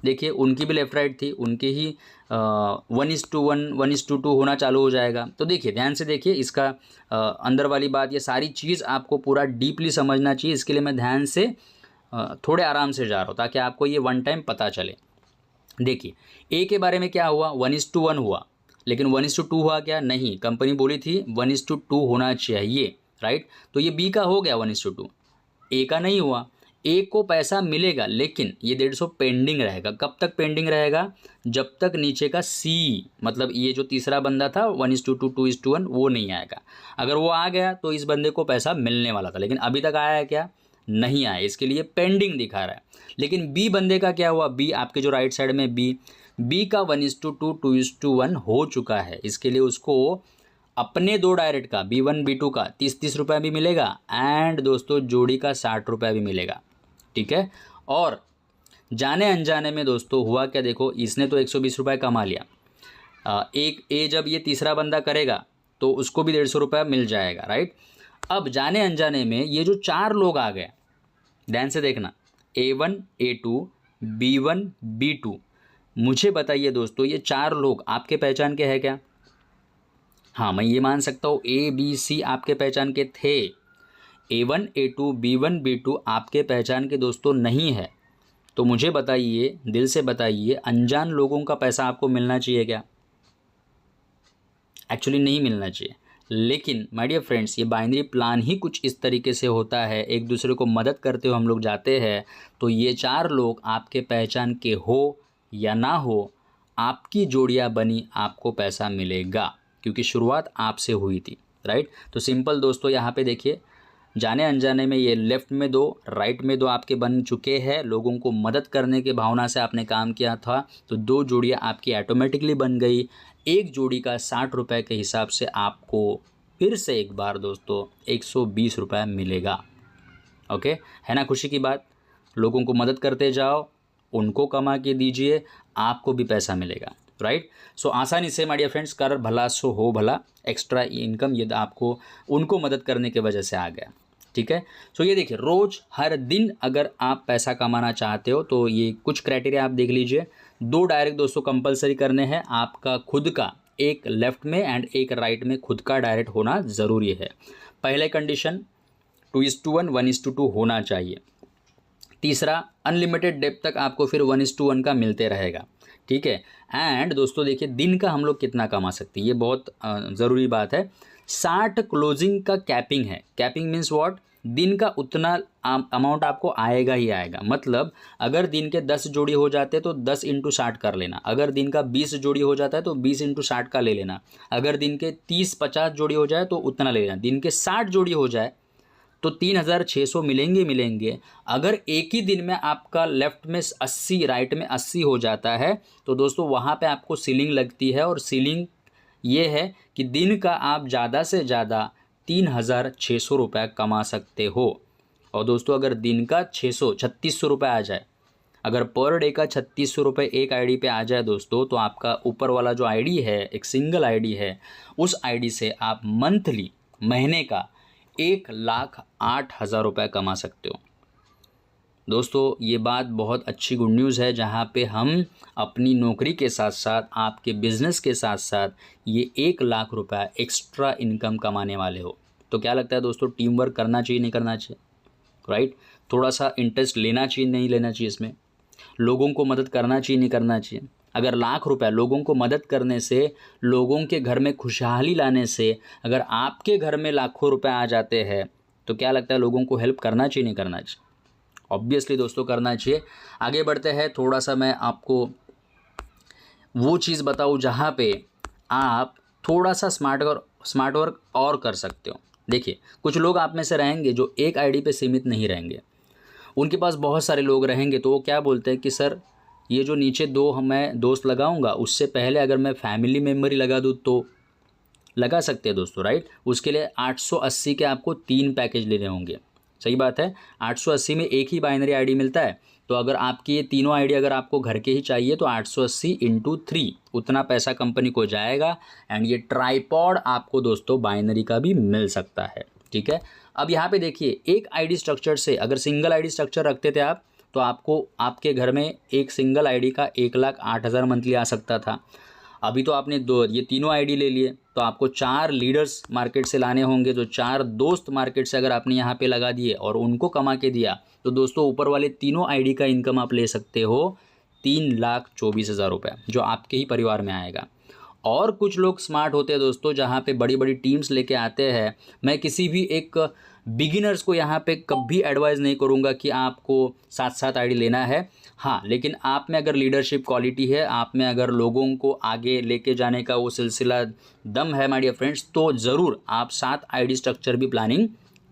देखिए उनकी भी लेफ्ट राइट थी, उनके ही 1:1 1:2 होना चालू हो जाएगा। तो देखिए ध्यान से देखिए इसका अंदर वाली बात, ये सारी चीज़ आपको पूरा डीपली समझना चाहिए। इसके लिए मैं ध्यान से थोड़े आराम से जा रहा हूँ ताकि आपको ये वन टाइम पता चले। देखिए ए के बारे में क्या हुआ, 1:1 हुआ, लेकिन 1:2 हुआ क्या? नहीं, कंपनी बोली थी 1:2 होना चाहिए, राइट। तो ये बी का हो गया 1:2, ए का नहीं हुआ। ए को पैसा मिलेगा लेकिन ये 150 पेंडिंग रहेगा। कब तक पेंडिंग रहेगा? जब तक नीचे का सी, मतलब ये जो तीसरा बंदा था 1:2 2:1 वो नहीं आएगा। अगर वो आ गया तो इस बंदे को पैसा मिलने वाला था, लेकिन अभी तक आया है क्या? नहीं आया, इसके लिए पेंडिंग दिखा रहा है। लेकिन बी बंदे का क्या हुआ? बी आपके जो राइट साइड में बी का 1:2 2:1 हो चुका है। इसके लिए उसको अपने दो डायरेक्ट का B1 B2 का 30-30 रुपये भी मिलेगा एंड दोस्तों जोड़ी का 60 रुपये भी मिलेगा, ठीक है। और जाने अनजाने में दोस्तों हुआ क्या, देखो इसने तो 120 रुपये कमा लिया। एक ए जब ये तीसरा बंदा करेगा तो उसको भी 150 रुपये मिल जाएगा, राइट। अब जाने अनजाने में ये जो 4 लोग आ गए, ध्यान से देखना, A1 A2 B1 B2, मुझे बताइए दोस्तों ये 4 लोग आपके पहचान के हैं क्या? हाँ, मैं ये मान सकता हूँ ABC आपके पहचान के थे, A1 A2 B1 B2 आपके पहचान के दोस्तों नहीं है। तो मुझे बताइए, दिल से बताइए, अनजान लोगों का पैसा आपको मिलना चाहिए क्या? एक्चुअली नहीं मिलना चाहिए। लेकिन माय डियर फ्रेंड्स, ये बाइनरी प्लान ही कुछ इस तरीके से होता है, एक दूसरे को मदद करते हुए हम लोग जाते हैं। तो ये 4 लोग आपके पहचान के हो या ना हो, आपकी जोड़ियाँ बनी, आपको पैसा मिलेगा क्योंकि शुरुआत आपसे हुई थी, राइट। तो सिंपल दोस्तों, यहाँ पे देखिए जाने अनजाने में ये लेफ़्ट में 2 राइट में 2 आपके बन चुके हैं। लोगों को मदद करने के भावना से आपने काम किया था तो 2 जोड़ियाँ आपकी ऑटोमेटिकली बन गई। एक जोड़ी का 60 रुपये के हिसाब से आपको फिर से एक बार दोस्तों 120 रुपये मिलेगा। ओके, है ना खुशी की बात? लोगों को मदद करते जाओ, उनको कमा के दीजिए, आपको भी पैसा मिलेगा, राइट। सो आसानी से माय डियर फ्रेंड्स, कर भला सो हो भला, एक्स्ट्रा इनकम ये आपको उनको मदद करने की वजह से आ गया, ठीक है। सो ये देखिए, रोज़ हर दिन अगर आप पैसा कमाना चाहते हो तो ये कुछ क्राइटेरिया आप देख लीजिए। 2 डायरेक्ट दोस्तों कंपलसरी करने हैं, आपका खुद का एक लेफ़्ट में एंड एक राइट में खुद का डायरेक्ट होना ज़रूरी है। पहले कंडीशन 2:1 1:2 होना चाहिए। तीसरा, अनलिमिटेड डेप्थ तक आपको फिर 1:1 का मिलते रहेगा, ठीक है। एंड दोस्तों देखिए, दिन का हम लोग कितना कमा सकते हैं, ये बहुत ज़रूरी बात है। 60 क्लोजिंग का कैपिंग है। Capping means what? दिन का उतना अमाउंट आपको आएगा ही आएगा। मतलब अगर दिन के 10 जोड़ी हो जाते हैं तो 10 × 60 कर लेना। अगर दिन का 20 जोड़ी हो जाता है तो 20 × 60 का ले लेना। अगर दिन के 30-50 जोड़ी हो जाए तो उतना ले लेना। दिन के 60 जोड़ी हो जाए तो 3600 मिलेंगे। अगर एक ही दिन में आपका लेफ़्ट में 80 राइट में 80 हो जाता है तो दोस्तों वहाँ पे आपको सीलिंग लगती है, और सीलिंग ये है कि दिन का आप ज़्यादा से ज़्यादा 3600 रुपये कमा सकते हो। और दोस्तों अगर दिन का 3600 रुपये आ जाए, अगर पर डे का 3600 रुपये एक आईडी पे आ जाए दोस्तों, तो आपका ऊपर वाला जो आईडी है, एक सिंगल आईडी है, उस आईडी से आप मंथली, महीने का 1,08,000 रुपये कमा सकते हो। दोस्तों ये बात बहुत अच्छी गुड न्यूज़ है, जहाँ पे हम अपनी नौकरी के साथ साथ, आपके बिज़नेस के साथ साथ ये 1,00,000 रुपये एक्स्ट्रा इनकम कमाने वाले हो। तो क्या लगता है दोस्तों, टीम वर्क करना चाहिए नहीं करना चाहिए, राइट? थोड़ा सा इंटरेस्ट लेना चाहिए नहीं लेना चाहिए इसमें, लोगों को मदद करना चाहिए नहीं करना चाहिए। अगर 1,00,000 रुपये लोगों को मदद करने से, लोगों के घर में खुशहाली लाने से, अगर आपके घर में लाखों रुपए आ जाते हैं तो क्या लगता है, लोगों को हेल्प करना चाहिए नहीं करना चाहिए? ऑब्वियसली दोस्तों करना चाहिए। आगे बढ़ते हैं, थोड़ा सा मैं आपको वो चीज़ बताऊँ जहाँ पे आप थोड़ा सा स्मार्ट वर्क और कर सकते हो। देखिए कुछ लोग आप में से रहेंगे जो एक आईडी पे सीमित नहीं रहेंगे, उनके पास बहुत सारे लोग रहेंगे। तो वो क्या बोलते हैं कि सर ये जो नीचे 2 मैं दोस्त लगाऊंगा, उससे पहले अगर मैं फैमिली मेम्बर ही लगा दूँ तो लगा सकते हैं दोस्तों, राइट? उसके लिए 880 के आपको 3 पैकेज लेने होंगे। सही बात है, 880 में एक ही बाइनरी आईडी मिलता है। तो अगर आपकी ये तीनों आईडी अगर आपको घर के ही चाहिए तो 880 × 3 उतना पैसा कंपनी को जाएगा। एंड ये ट्राईपॉड आपको दोस्तों बाइनरी का भी मिल सकता है, ठीक है। अब यहाँ पे देखिए, एक आईडी स्ट्रक्चर से अगर सिंगल आईडी स्ट्रक्चर रखते थे आप तो आपको आपके घर में एक सिंगल आईडी का 1,08,000 मंथली आ सकता था। अभी तो आपने ये तीनों आईडी ले लिए, तो आपको 4 लीडर्स मार्केट से लाने होंगे। जो 4 दोस्त मार्केट से अगर आपने यहाँ पे लगा दिए और उनको कमा के दिया, तो दोस्तों ऊपर वाले तीनों आईडी का इनकम आप ले सकते हो 3,24,000 रुपये, जो आपके ही परिवार में आएगा। और कुछ लोग स्मार्ट होते हैं दोस्तों, जहाँ पे बड़ी बड़ी टीम्स लेके आते हैं। मैं किसी भी एक बिगिनर्स को यहाँ पे कभी एडवाइस नहीं करूँगा कि आपको 7-7 आईडी लेना है। हाँ, लेकिन आप में अगर लीडरशिप क्वालिटी है, आप में अगर लोगों को आगे लेके जाने का वो सिलसिला दम है माय डियर फ्रेंड्स, तो ज़रूर आप 7 आईडी स्ट्रक्चर भी प्लानिंग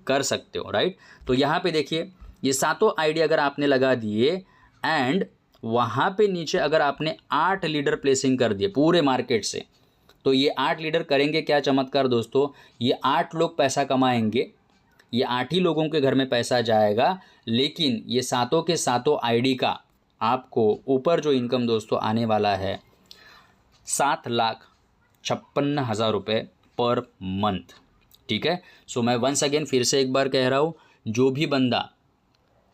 कर सकते हो, राइट। तो यहाँ पे देखिए, ये सातों आईडी अगर आपने लगा दिए एंड वहाँ पे नीचे अगर आपने 8 लीडर प्लेसिंग कर दिए पूरे मार्केट से, तो ये 8 लीडर करेंगे क्या चमत्कार दोस्तों। ये 8 लोग पैसा कमाएंगे, ये 8 ही लोगों के घर में पैसा जाएगा, लेकिन ये सातों के सातों आईडी का आपको ऊपर जो इनकम दोस्तों आने वाला है 7,56,000 रुपये पर मंथ, ठीक है। सो मैं वंस अगेन फिर से एक बार कह रहा हूँ, जो भी बंदा,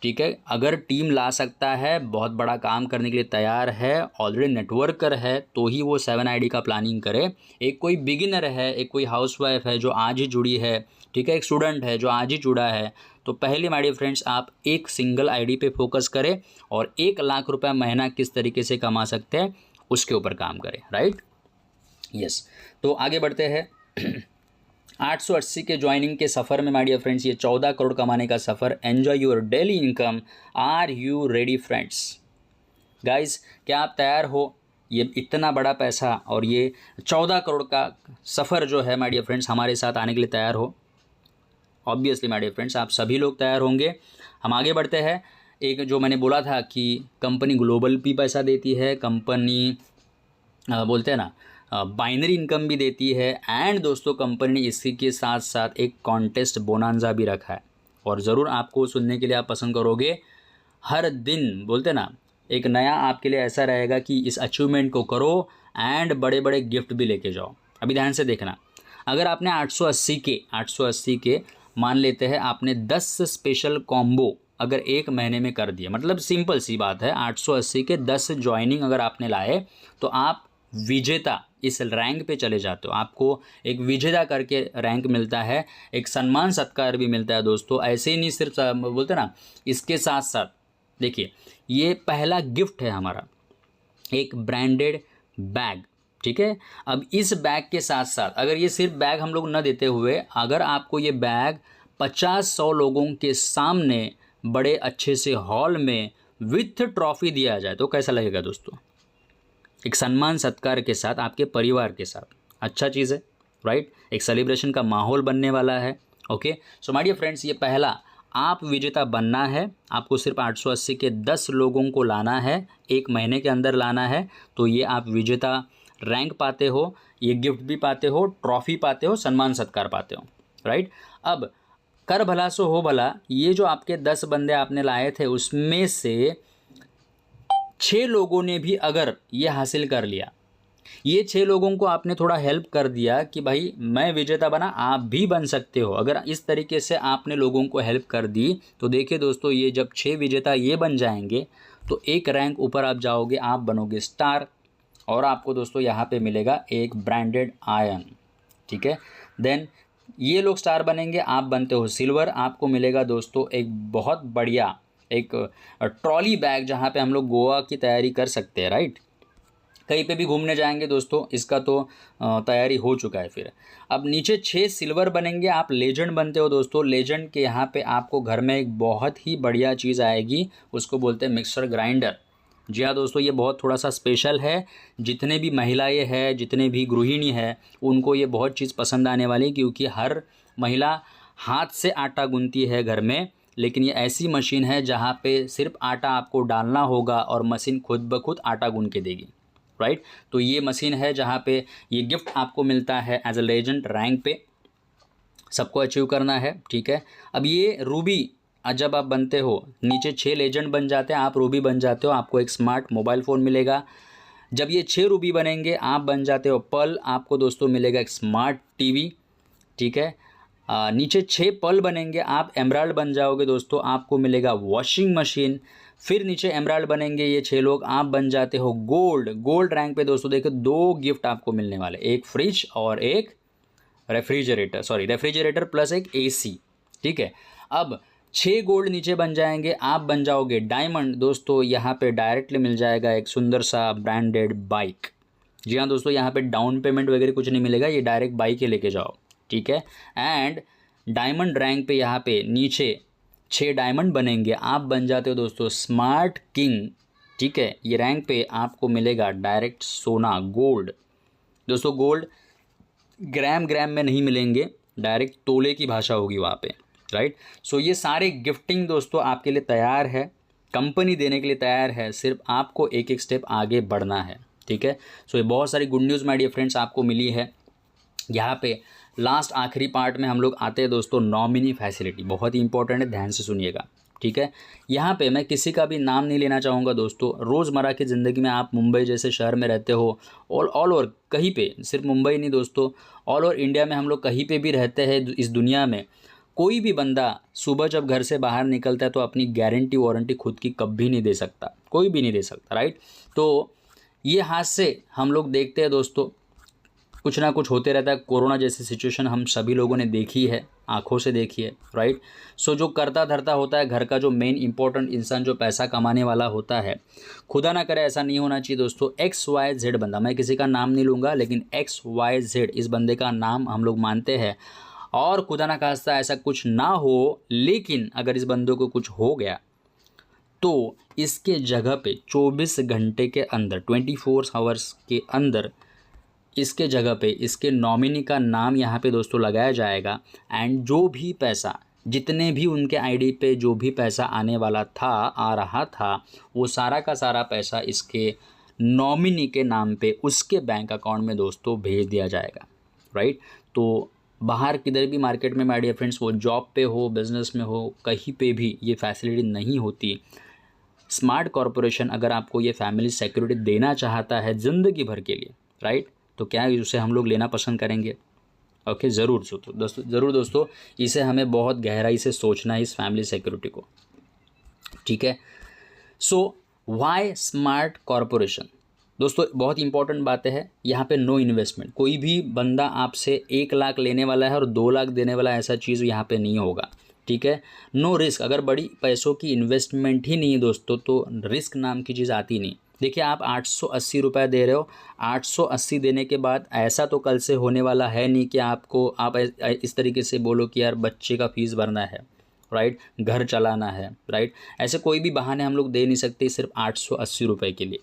ठीक है, अगर टीम ला सकता है, बहुत बड़ा काम करने के लिए तैयार है, ऑलरेडी नेटवर्कर है, तो ही वो 7 आईडी का प्लानिंग करे। एक कोई बिगिनर है, एक कोई हाउसवाइफ है जो आज ही जुड़ी है, ठीक है, एक स्टूडेंट है जो आज ही जुड़ा है, तो पहले माय डियर फ्रेंड्स आप एक सिंगल आईडी पे फोकस करें और 1,00,000 रुपये महीना किस तरीके से कमा सकते हैं उसके ऊपर काम करें, राइट। यस, तो आगे बढ़ते हैं। 880 के ज्वाइनिंग के सफ़र में माय डियर फ्रेंड्स, ये 14 करोड़ कमाने का सफ़र, enjoy your daily income. Are you ready friends? Guys, क्या आप तैयार हो ये इतना बड़ा पैसा और ये 14 करोड़ का सफ़र जो है माय डियर फ्रेंड्स हमारे साथ आने के लिए तैयार हो? ऑब्वियसली माय डियर फ्रेंड्स आप सभी लोग तैयार होंगे। हम आगे बढ़ते हैं। एक जो मैंने बोला था कि कंपनी ग्लोबल भी पैसा देती है, कंपनी बोलते हैं ना बाइनरी इनकम भी देती है, एंड दोस्तों कंपनी ने इसी के साथ साथ एक कॉन्टेस्ट बोनांजा भी रखा है, और ज़रूर आपको सुनने के लिए आप पसंद करोगे। हर दिन बोलते हैं ना एक नया आपके लिए ऐसा रहेगा कि इस अचीवमेंट को करो एंड बड़े बड़े गिफ्ट भी लेके जाओ। अभी ध्यान से देखना, अगर आपने 880 के मान लेते हैं आपने 10 स्पेशल कॉम्बो अगर एक महीने में कर दिए, मतलब सिंपल सी बात है, 880 के 10 ज्वाइनिंग अगर आपने लाए तो आप विजेता इस रैंक पे चले जाते हो। आपको एक विजेता करके रैंक मिलता है, एक सम्मान सत्कार भी मिलता है दोस्तों। ऐसे ही नहीं सिर्फ बोलते ना, इसके साथ साथ देखिए ये पहला गिफ्ट है हमारा, एक ब्रांडेड बैग, ठीक है। अब इस बैग के साथ साथ अगर ये सिर्फ बैग हम लोग न देते हुए, अगर आपको ये बैग 50-100 लोगों के सामने बड़े अच्छे से हॉल में विथ ट्रॉफी दिया जाए तो कैसा लगेगा दोस्तों? एक सम्मान सत्कार के साथ आपके परिवार के साथ, अच्छा चीज़ है, राइट। एक सेलिब्रेशन का माहौल बनने वाला है। Okay, so my dear friends, ये पहला आप विजेता बनना है, आपको सिर्फ 880 के 10 लोगों को लाना है, एक महीने के अंदर लाना है, तो ये आप विजेता रैंक पाते हो, ये गिफ्ट भी पाते हो, ट्रॉफी पाते हो, सम्मान सत्कार पाते हो, राइट। अब कर भला सो हो भला, ये जो आपके 10 बंदे आपने लाए थे उसमें से 6 लोगों ने भी अगर ये हासिल कर लिया, ये 6 लोगों को आपने थोड़ा हेल्प कर दिया कि भाई मैं विजेता बना, आप भी बन सकते हो, अगर इस तरीके से आपने लोगों को हेल्प कर दी, तो देखिए दोस्तों ये जब 6 विजेता ये बन जाएंगे तो एक रैंक ऊपर आप जाओगे, आप बनोगे स्टार, और आपको दोस्तों यहाँ पे मिलेगा एक ब्रांडेड आयन, ठीक है। देन ये लोग स्टार बनेंगे, आप बनते हो सिल्वर, आपको मिलेगा दोस्तों एक बहुत बढ़िया एक ट्रॉली बैग, जहाँ पे हम लोग गोवा की तैयारी कर सकते हैं, राइट। कहीं पे भी घूमने जाएंगे दोस्तों, इसका तो तैयारी हो चुका है। फिर अब नीचे 6 सिल्वर बनेंगे, आप लेजेंड बनते हो दोस्तों। लेजेंड के यहाँ पे आपको घर में एक बहुत ही बढ़िया चीज़ आएगी, उसको बोलते हैं मिक्सर ग्राइंडर। जी हाँ दोस्तों, ये बहुत थोड़ा सा स्पेशल है, जितने भी महिलाएं हैं, जितने भी गृहिणी हैं, उनको ये बहुत चीज़ पसंद आने वाली, क्योंकि हर महिला हाथ से आटा गूंथती है घर में, लेकिन ये ऐसी मशीन है जहाँ पे सिर्फ आटा आपको डालना होगा और मशीन खुद ब खुद आटा गूंथ के देगी, राइट। तो ये मशीन है जहाँ पे ये गिफ्ट आपको मिलता है एज अ लेजेंड रैंक पे, सबको अचीव करना है, ठीक है। अब ये रूबी जब आप बनते हो, नीचे 6 लेजेंड बन जाते हैं, आप रूबी बन जाते हो, आपको एक स्मार्ट मोबाइल फ़ोन मिलेगा। जब ये 6 रूबी बनेंगे आप बन जाते हो पर्ल, आपको दोस्तों मिलेगा एक स्मार्ट टीवी, ठीक है। नीचे 6 पर्ल बनेंगे, आप एमराल्ड बन जाओगे दोस्तों, आपको मिलेगा वॉशिंग मशीन। फिर नीचे एमराल्ड बनेंगे ये 6 लोग, आप बन जाते हो गोल्ड। गोल्ड रैंक पे दोस्तों देखो 2 गिफ्ट आपको मिलने वाले, एक फ्रिज और एक रेफ्रिजरेटर प्लस एक एसी। ठीक है, अब 6 गोल्ड नीचे बन जाएंगे, आप बन जाओगे डायमंड। दोस्तों यहाँ पे डायरेक्टली मिल जाएगा एक सुंदर सा ब्रांडेड बाइक। जी हाँ दोस्तों, यहाँ पे डाउन पेमेंट वगैरह कुछ नहीं मिलेगा, ये डायरेक्ट बाइक ही लेके जाओ। ठीक है, एंड डायमंड रैंक पे यहाँ पे नीचे 6 डायमंड बनेंगे, आप बन जाते हो दोस्तों स्मार्ट किंग। ठीक है, ये रैंक पे आपको मिलेगा डायरेक्ट सोना गोल्ड। दोस्तों गोल्ड ग्राम ग्राम में नहीं मिलेंगे, डायरेक्ट तोले की भाषा होगी वहाँ पे, राइट। सो ये सारे गिफ्टिंग दोस्तों आपके लिए तैयार है, कंपनी देने के लिए तैयार है, सिर्फ आपको एक एक स्टेप आगे बढ़ना है। ठीक है, सो ये बहुत सारी good news my dear friends आपको मिली है। यहाँ पे लास्ट आखिरी पार्ट में हम लोग आते हैं दोस्तों नॉमिनी फैसिलिटी, बहुत ही इंपॉर्टेंट है, ध्यान से सुनिएगा। ठीक है, यहाँ पे मैं किसी का भी नाम नहीं लेना चाहूँगा दोस्तों। रोज़मर्रा की ज़िंदगी में आप मुंबई जैसे शहर में रहते हो, ऑल ओवर कहीं पे, सिर्फ मुंबई नहीं दोस्तों, ऑल ओवर इंडिया में हम लोग कहीं पे भी रहते हैं इस दुनिया में, कोई भी बंदा सुबह जब घर से बाहर निकलता है तो अपनी गारंटी वारंटी खुद की कभी नहीं दे सकता, कोई भी नहीं दे सकता, राइट। तो ये हाथ से हम लोग देखते हैं दोस्तों, कुछ ना कुछ होते रहता है। कोरोना जैसी सिचुएशन हम सभी लोगों ने देखी है, आंखों से देखी है, राइट। सो जो करता धरता होता है घर का, जो मेन इंपॉर्टेंट इंसान जो पैसा कमाने वाला होता है, खुदा ना करे ऐसा नहीं होना चाहिए दोस्तों। XYZ बंदा, मैं किसी का नाम नहीं लूँगा, लेकिन XYZ इस बंदे का नाम हम लोग मानते हैं, और खुदा ना खास्ता ऐसा कुछ ना हो, लेकिन अगर इस बंदे को कुछ हो गया तो इसके जगह पे 24 घंटे के अंदर, 24 आवर्स के अंदर इसके जगह पे इसके नॉमिनी का नाम यहाँ पे दोस्तों लगाया जाएगा। एंड जो भी पैसा, जितने भी उनके आईडी पे जो भी पैसा आने वाला था, आ रहा था, वो सारा का सारा पैसा इसके नॉमिनी के नाम पे उसके बैंक अकाउंट में दोस्तों भेज दिया जाएगा, राइट। तो बाहर किधर भी मार्केट में माय डियर फ्रेंड्स, वो जॉब पे हो, बिजनेस में हो, कहीं पे भी ये फैसिलिटी नहीं होती। स्मार्ट कॉरपोरेशन अगर आपको ये फैमिली सिक्योरिटी देना चाहता है ज़िंदगी भर के लिए, राइट, तो क्या उसे हम लोग लेना पसंद करेंगे? ओके, ज़रूर दोस्तों, ज़रूर दोस्तों, इसे हमें बहुत गहराई से सोचना है, इस फैमिली सिक्योरिटी को। ठीक है, सो व्हाई स्मार्ट कॉरपोरेशन? दोस्तों बहुत इंपॉर्टेंट बातें हैं यहाँ पे। नो इन्वेस्टमेंट, कोई भी बंदा आपसे 1 लाख लेने वाला है और 2 लाख देने वाला है, ऐसा चीज़ यहाँ पे नहीं होगा। ठीक है, नो रिस्क, अगर बड़ी पैसों की इन्वेस्टमेंट ही नहीं है दोस्तों, तो रिस्क नाम की चीज़ आती नहीं। देखिए, आप 880 रुपये दे रहे हो, 880 देने के बाद ऐसा तो कल से होने वाला है नहीं कि आप इस तरीके से बोलो कि यार बच्चे का फीस भरना है, राइट, घर चलाना है, राइट। ऐसे कोई भी बहाने हम लोग दे नहीं सकते सिर्फ 880 रुपये के लिए।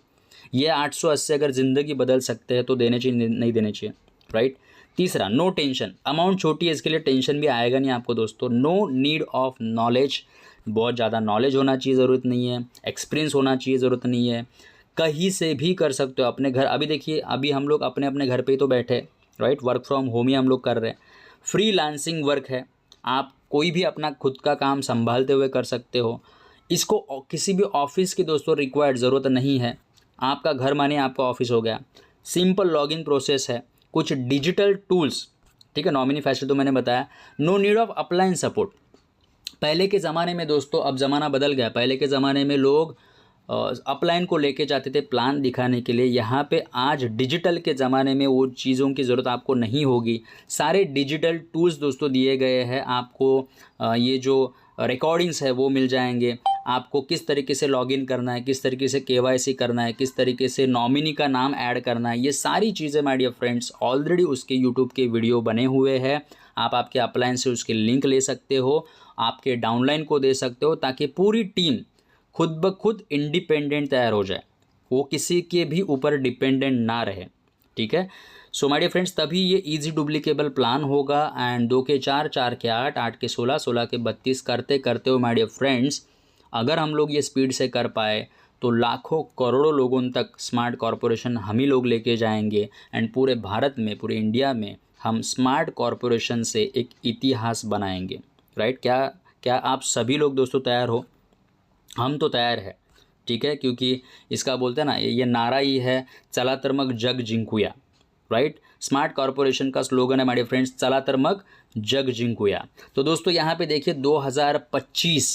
ये 880 अगर ज़िंदगी बदल सकते हैं तो देने चाहिए, नहीं देने चाहिए, राइट। तीसरा, नो टेंशन, अमाउंट छोटी है इसके लिए टेंशन भी आएगा नहीं आपको दोस्तों। नो नीड ऑफ नॉलेज, बहुत ज़्यादा नॉलेज होना चाहिए, ज़रूरत नहीं है। एक्सपीरियंस होना चाहिए, ज़रूरत नहीं है। कहीं से भी कर सकते हो अपने घर। अभी देखिए, अभी हम लोग अपने अपने घर पे ही तो बैठे, राइट, वर्क फ्रॉम होम ही हम लोग कर रहे हैं। फ्रीलांसिंग वर्क है, आप कोई भी अपना खुद का काम संभालते हुए कर सकते हो। इसको किसी भी ऑफिस की दोस्तों रिक्वायर्ड ज़रूरत नहीं है। आपका घर माने आपका ऑफिस हो गया। सिंपल लॉगिन प्रोसेस है, कुछ डिजिटल टूल्स, ठीक है। नॉमिनी फैसिलिटी तो मैंने बताया। No need of appliance support. पहले के ज़माने में दोस्तों, अब ज़माना बदल गया, पहले के ज़माने में लोग अपलाइन को लेके जाते थे प्लान दिखाने के लिए। यहाँ पे आज डिजिटल के ज़माने में वो चीज़ों की ज़रूरत आपको नहीं होगी। सारे डिजिटल टूल्स दोस्तों दिए गए हैं आपको। ये जो रिकॉर्डिंग्स है वो मिल जाएंगे आपको, किस तरीके से लॉगिन करना है, किस तरीके से KYC करना है, किस तरीके से नॉमिनी का नाम ऐड करना है, ये सारी चीज़ें माय डियर फ्रेंड्स ऑलरेडी उसके यूट्यूब के वीडियो बने हुए हैं। आप आपके अपलाइन से उसके लिंक ले सकते हो, आपके डाउनलाइन को दे सकते हो, ताकि पूरी टीम खुद ब खुद इंडिपेंडेंट तैयार हो जाए, वो किसी के भी ऊपर डिपेंडेंट ना रहे। ठीक है, सो माय डियर फ्रेंड्स, तभी ये इजी डुप्लीकेबल प्लान होगा। एंड 2 के 4, 4 के 8, 8 के 16, 16 के 32 करते करते हो माय डियर फ्रेंड्स, अगर हम लोग ये स्पीड से कर पाए तो लाखों करोड़ों लोगों तक स्मार्ट कॉरपोरेशन हम ही लोग लेके जाएंगे। एंड पूरे भारत में, पूरे इंडिया में हम स्मार्ट कॉरपोरेशन से एक इतिहास बनाएंगे, राइट। क्या आप सभी लोग दोस्तों तैयार हो? हम तो तैयार है, ठीक है, क्योंकि इसका बोलते हैं ना, ये नारा ही है, चला तर मग जग जिंकूया, राइट। स्मार्ट कॉरपोरेशन का स्लोगन है माय डियर फ्रेंड्स, चला तर मग जग जिंकूया। तो दोस्तों यहाँ पे देखिए 2025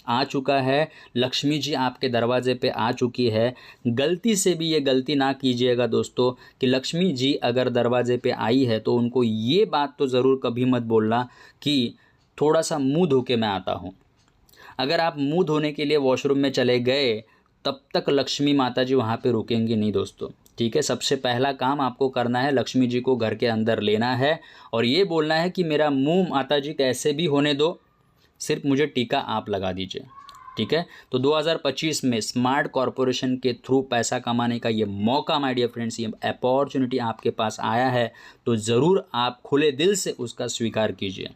आ चुका है, लक्ष्मी जी आपके दरवाजे पे आ चुकी है। गलती से भी ये गलती ना कीजिएगा दोस्तों कि लक्ष्मी जी अगर दरवाजे पे आई है तो उनको ये बात तो ज़रूर कभी मत बोलना कि थोड़ा सा मुंह धो के मैं आता हूँ। अगर आप मुंह धोने के लिए वॉशरूम में चले गए तब तक लक्ष्मी माता जी वहाँ पे रुकेंगी नहीं दोस्तों, ठीक है। सबसे पहला काम आपको करना है, लक्ष्मी जी को घर के अंदर लेना है और ये बोलना है कि मेरा मुंह माता जी कैसे भी होने दो, सिर्फ मुझे टीका आप लगा दीजिए, ठीक है। तो 2025 में स्मार्ट कॉरपोरेशन के थ्रू पैसा कमाने का ये मौका माय डियर फ्रेंड्स, ये अपॉर्चुनिटी आपके पास आया है तो ज़रूर आप खुले दिल से उसका स्वीकार कीजिए,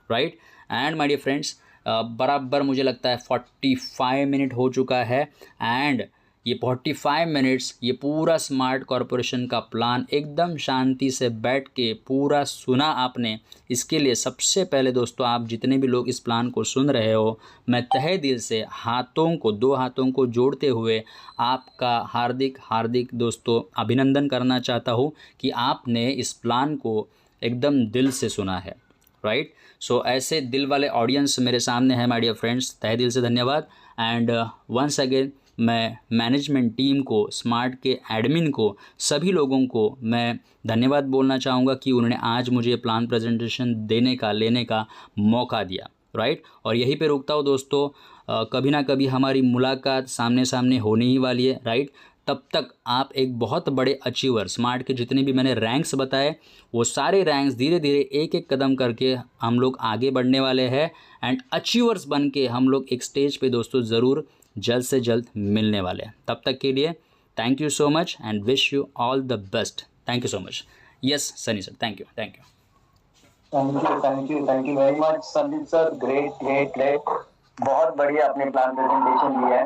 right. And my dear friends, बराबर मुझे लगता है 45 मिनट हो चुका है एंड ये 45 मिनट्स ये पूरा स्मार्ट कॉरपोरेशन का प्लान एकदम शांति से बैठ के पूरा सुना आपने। इसके लिए सबसे पहले दोस्तों, आप जितने भी लोग इस प्लान को सुन रहे हो, मैं तहे दिल से दो हाथों को जोड़ते हुए आपका हार्दिक हार्दिक दोस्तों अभिनंदन करना चाहता हूँ कि आपने इस प्लान को एकदम दिल से सुना है, राइट। सो ऐसे दिल वाले ऑडियंस मेरे सामने है माय डियर फ्रेंड्स, तहे दिल से धन्यवाद। एंड वंस अगेन मैं मैनेजमेंट टीम को, स्मार्ट के एडमिन को, सभी लोगों को मैं धन्यवाद बोलना चाहूँगा कि उन्होंने आज मुझे प्लान प्रेजेंटेशन लेने का मौका दिया, राइट। और यहीं पे रुकता हूँ दोस्तों, कभी ना कभी हमारी मुलाकात सामने सामने होने ही वाली है, राइट। तब तक आप एक बहुत बड़े अचीवर, स्मार्ट के जितने भी मैंने रैंक्स बताए वो सारे रैंक्स धीरे धीरे एक एक कदम करके हम लोग आगे बढ़ने वाले हैं एंड अचीवर्स बन के हम लोग एक स्टेज पे दोस्तों ज़रूर जल्द से जल्द मिलने वाले हैं। तब तक के लिए thank you so much and wish you all the best. Thank you so much. Yes Sunny sir, thank you. Thank you very much Sandeep sir, great. बहुत बढ़िया अपने प्लान प्रेजेंटेशन दिया है।